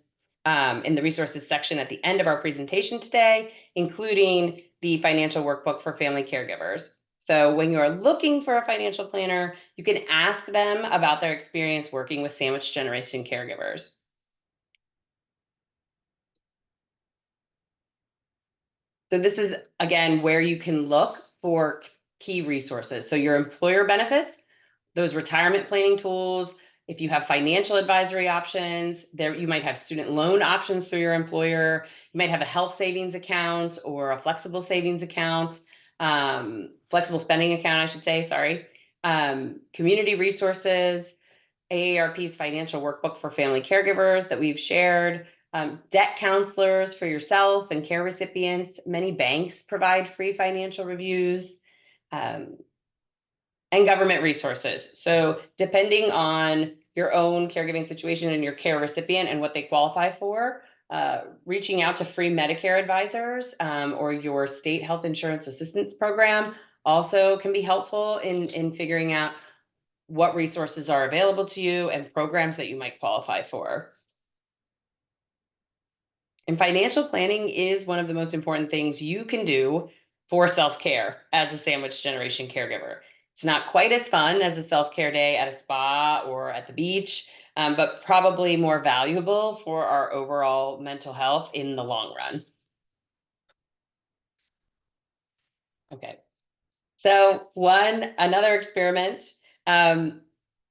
in the resources section at the end of our presentation today, including the financial workbook for family caregivers. So when you are looking for a financial planner, you can ask them about their experience working with sandwich generation caregivers. So this is, again, where you can look for key resources. So your employer benefits, those retirement planning tools. If you have financial advisory options, there you might have student loan options through your employer. You might have a health savings account or a flexible savings account, flexible spending account, I should say, sorry. Community resources, AARP's financial workbook for family caregivers that we've shared, debt counselors for yourself and care recipients. Many banks provide free financial reviews. And government resources. So depending on your own caregiving situation and your care recipient and what they qualify for, reaching out to free Medicare advisors or your state health insurance assistance program also can be helpful in figuring out what resources are available to you and programs that you might qualify for. And financial planning is one of the most important things you can do for self-care as a sandwich generation caregiver. It's not quite as fun as a self-care day at a spa or at the beach, but probably more valuable for our overall mental health in the long run. Okay, so another experiment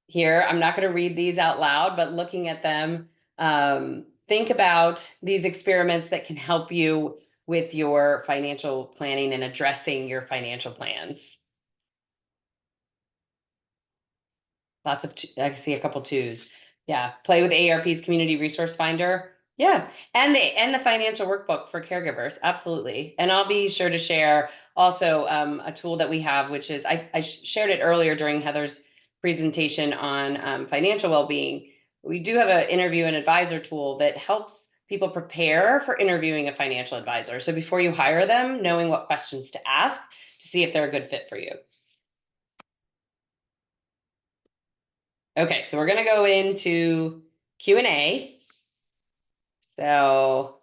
here. I'm not going to read these out loud, but looking at them, think about these experiments that can help you with your financial planning and addressing your financial plans. I see a couple twos. Yeah, play with AARP's Community Resource Finder. Yeah, and the financial workbook for caregivers. Absolutely. And I'll be sure to share also a tool that we have, which is I shared it earlier during Heather's presentation on financial well-being. We do have an interview and advisor tool that helps people prepare for interviewing a financial advisor. So before you hire them, knowing what questions to ask to see if they're a good fit for you. Okay, so we're going to go into Q&A. So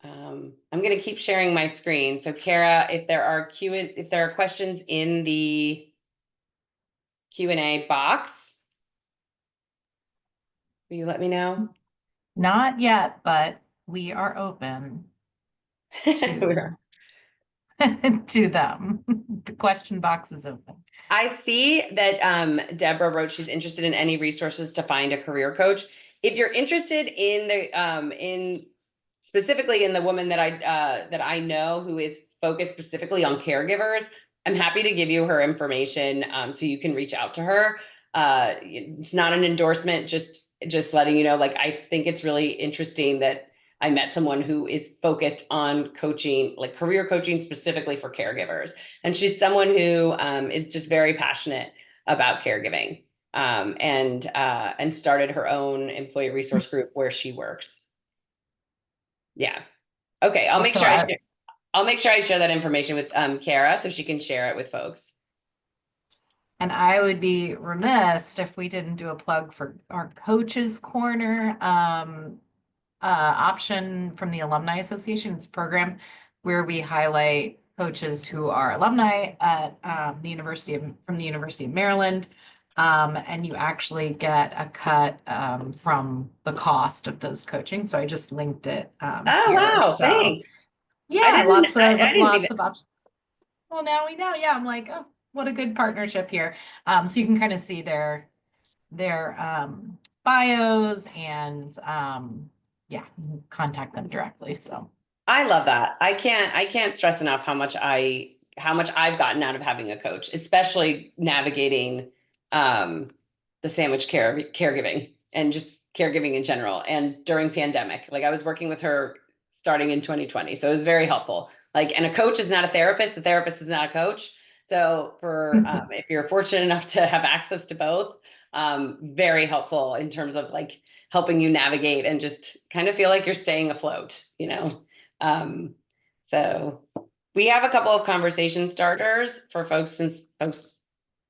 I'm going to keep sharing my screen. So Kara, if there are questions in the Q&A box, will you let me know? Not yet, but we are open to, to them. The question box is open. I see that Deborah wrote she's interested in any resources to find a career coach. If you're interested in specifically in the woman that I know who is focused specifically on caregivers, I'm happy to give you her information so you can reach out to her. It's not an endorsement, just letting you know, like, I think it's really interesting that I met someone who is focused on coaching, like career coaching specifically for caregivers. And she's someone who is just very passionate about caregiving and started her own employee resource group where she works. Yeah. Okay. I'll make sure I share that information with Kara so she can share it with folks. And I would be remiss if we didn't do a plug for our Coaches Corner option from the Alumni Association. It's a program where we highlight coaches who are alumni at the University of Maryland. And you actually get a cut from the cost of those coaching. So I just linked it Oh, here. wow, So thanks. yeah, lots of options. Well, now we know. Yeah, I'm like, oh, what a good partnership here. So you can kind of see their bios and yeah, contact them directly. So I love that. I can't stress enough how much I how much I've gotten out of having a coach, especially navigating the sandwich caregiving and just caregiving in general. And during pandemic, like I was working with her starting in 2020. So it was very helpful. Like, and a coach is not a therapist is not a coach. So for if you're fortunate enough to have access to both, very helpful in terms of like helping you navigate and just kind of feel like you're staying afloat, you know? So we have a couple of conversation starters for folks, since folks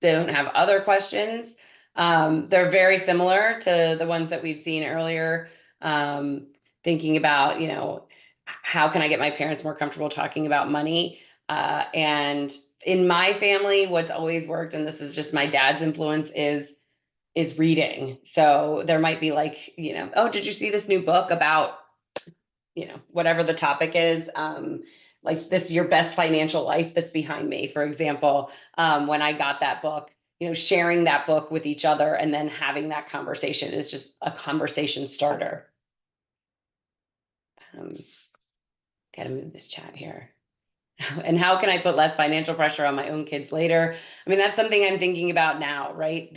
don't have other questions. They're very similar to the ones that we've seen earlier. Thinking about, you know, how can I get my parents more comfortable talking about money? And in my family, what's always worked, and this is just my dad's influence, is reading. So there might be like, you know, oh, did you see this new book about, you know, whatever the topic is, like this, Your Best Financial Life, that's behind me, for example. When I got that book, you know, sharing that book with each other and then having that conversation is just a conversation starter. Gotta move this chat here. And how can I put less financial pressure on my own kids later? I mean, that's something I'm thinking about now, right?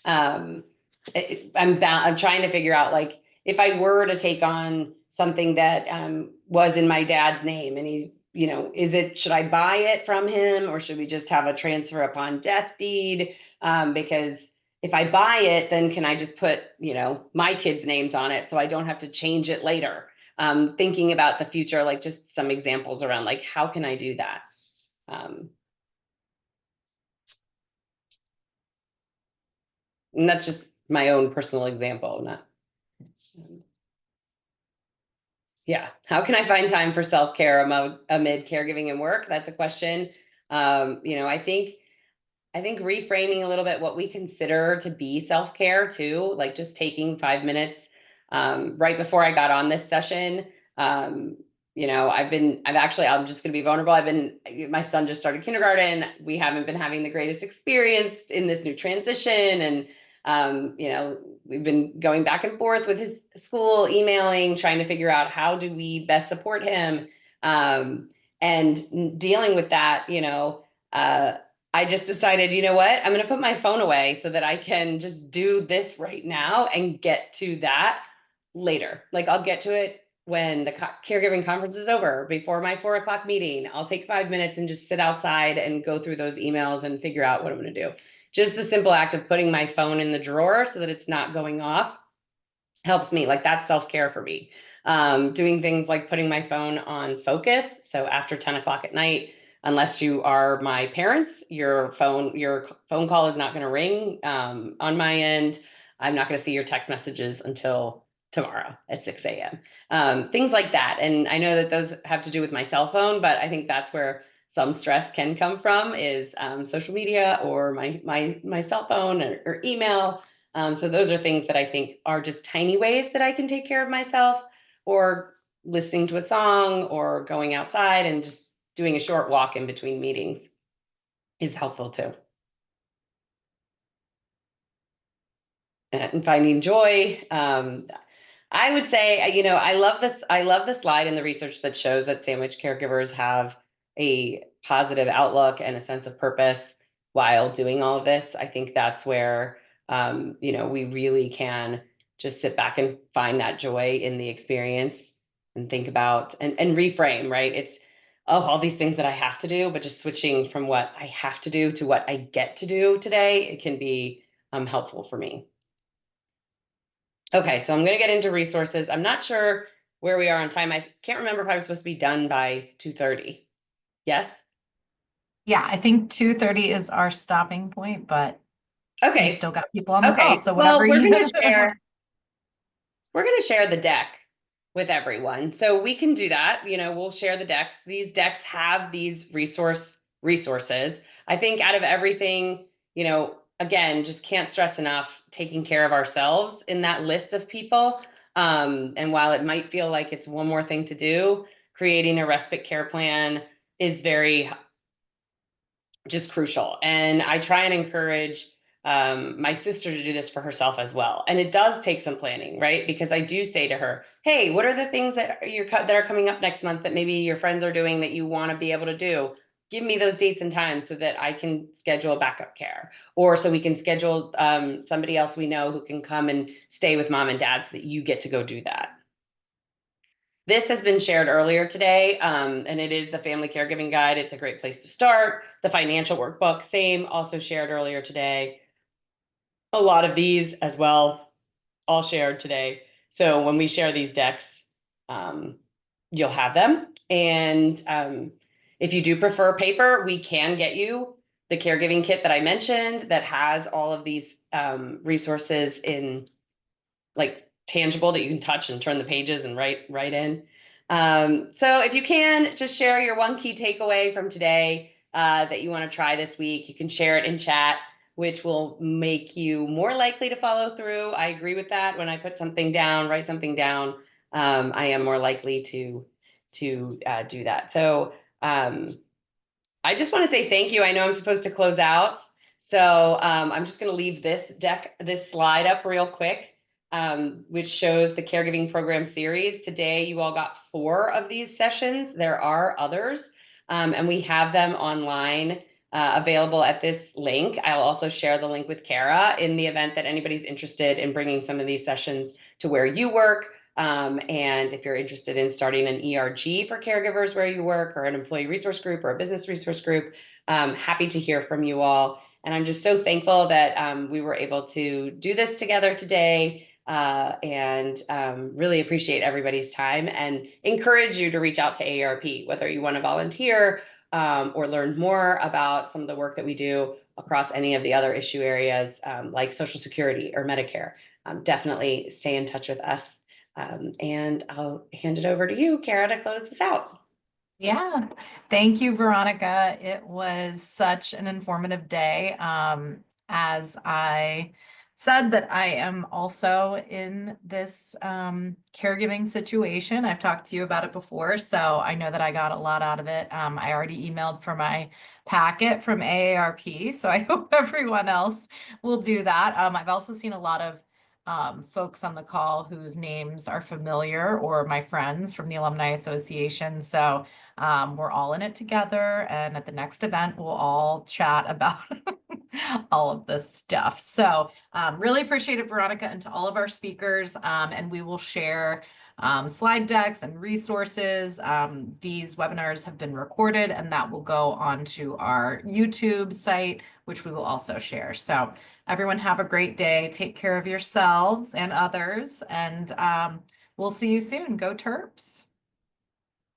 I'm trying to figure out, like, if I were to take on something that was in my dad's name, and he's, you know, should I buy it from him, or should we just have a transfer upon death deed? Because if I buy it, then can I just put, you know, my kids' names on it so I don't have to change it later? Thinking about the future, like just some examples around like, how can I do that? And that's just my own personal example, not. Yeah, how can I find time for self-care amid caregiving and work? That's a question. You know, I think reframing a little bit what we consider to be self-care too, like just taking 5 minutes right before I got on this session. You know, I'm just going to be vulnerable. My son just started kindergarten. We haven't been having the greatest experience in this new transition. And, you know, we've been going back and forth with his school, emailing, trying to figure out how do we best support him. And dealing with that, you know, I just decided, you know what, I'm going to put my phone away so that I can just do this right now and get to that later. Like I'll get to it when the caregiving conference is over, before my 4 o'clock meeting. I'll take 5 minutes and just sit outside and go through those emails and figure out what I'm going to do. Just the simple act of putting my phone in the drawer so that it's not going off helps me. Like that's self-care for me. Doing things like putting my phone on focus. So after 10 o'clock at night, unless you are my parents, your phone call is not going to ring on my end. I'm not going to see your text messages until tomorrow at 6 a.m. Things like that. And I know that those have to do with my cell phone, but I think that's where some stress can come from, is social media or my cell phone or email. So those are things that I think are just tiny ways that I can take care of myself, or listening to a song or going outside and just doing a short walk in between meetings is helpful too. And finding joy. I would say, you know, I love the slide in the research that shows that sandwich caregivers have a positive outlook and a sense of purpose while doing all of this. I think that's where, you know, we really can just sit back and find that joy in the experience and think about and reframe, right? It's, oh, all these things that I have to do, but just switching from what I have to do to what I get to do today, it can be helpful for me. Okay, so I'm going to get into resources. I'm not sure where we are on time. I can't remember if I was supposed to be done by 2:30. Yes? Yeah, I think 2:30 is our stopping point, but Okay. we've still got people on the call. Okay. So Well, whatever we're you going to share the deck with everyone. So we can do that. You know, we'll share the decks. These decks have these resources. I think out of everything, you know, again, just can't stress enough taking care of ourselves in that list of people. And while it might feel like it's one more thing to do, creating a respite care plan is very just crucial. And I try and encourage my sister to do this for herself as well. And it does take some planning, right? Because I do say to her, hey, what are the things that are coming up next month that maybe your friends are doing that you want to be able to do? give me those dates and times so that I can schedule backup care, or so we can schedule somebody else we know who can come and stay with mom and dad so that you get to go do that. This has been shared earlier today, and it is the Family Caregiving Guide. It's a great place to start. The financial workbook, same, also shared earlier today. A lot of these as well, all shared today. So when we share these decks, you'll have them. And if you do prefer paper, we can get you the caregiving kit that I mentioned that has all of these resources in like tangible that you can touch and turn the pages and write in. So if you can, just share your one key takeaway from today that you want to try this week. You can share it in chat, which will make you more likely to follow through. I agree with that. When I put something down, write something down, I am more likely to do that. So I just want to say thank you. I know I'm supposed to close out, so I'm just going to leave this slide up real quick, which shows the caregiving program series. Today, you all got 4 of these sessions. There are others, and we have them online available at this link. I'll also share the link with Kara in the event that anybody's interested in bringing some of these sessions to where you work. And if you're interested in starting an ERG for caregivers where you work, or an employee resource group, or a business resource group, happy to hear from you all. And I'm just so thankful that we were able to do this together today, and really appreciate everybody's time, and encourage you to reach out to AARP, whether you want to volunteer or learn more about some of the work that we do across any of the other issue areas, like Social Security or Medicare. Definitely stay in touch with us. And I'll hand it over to you, Kara, to close this out. Yeah, thank you, Veronica. It was such an informative day. As I said, that I am also in this caregiving situation. I've talked to you about it before, so I know that I got a lot out of it. I already emailed for my packet from AARP, so I hope everyone else will do that. I've also seen a lot of folks on the call whose names are familiar, or my friends from the Alumni Association. So we're all in it together, and at the next event, we'll all chat about all of this stuff. So really appreciate it, Veronica, and to all of our speakers. And we will share slide decks and resources. These webinars have been recorded, and that will go onto our YouTube site, which we will also share. So everyone have a great day. Take care of yourselves and others, and we'll see you soon. Go Terps.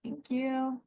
Thank you.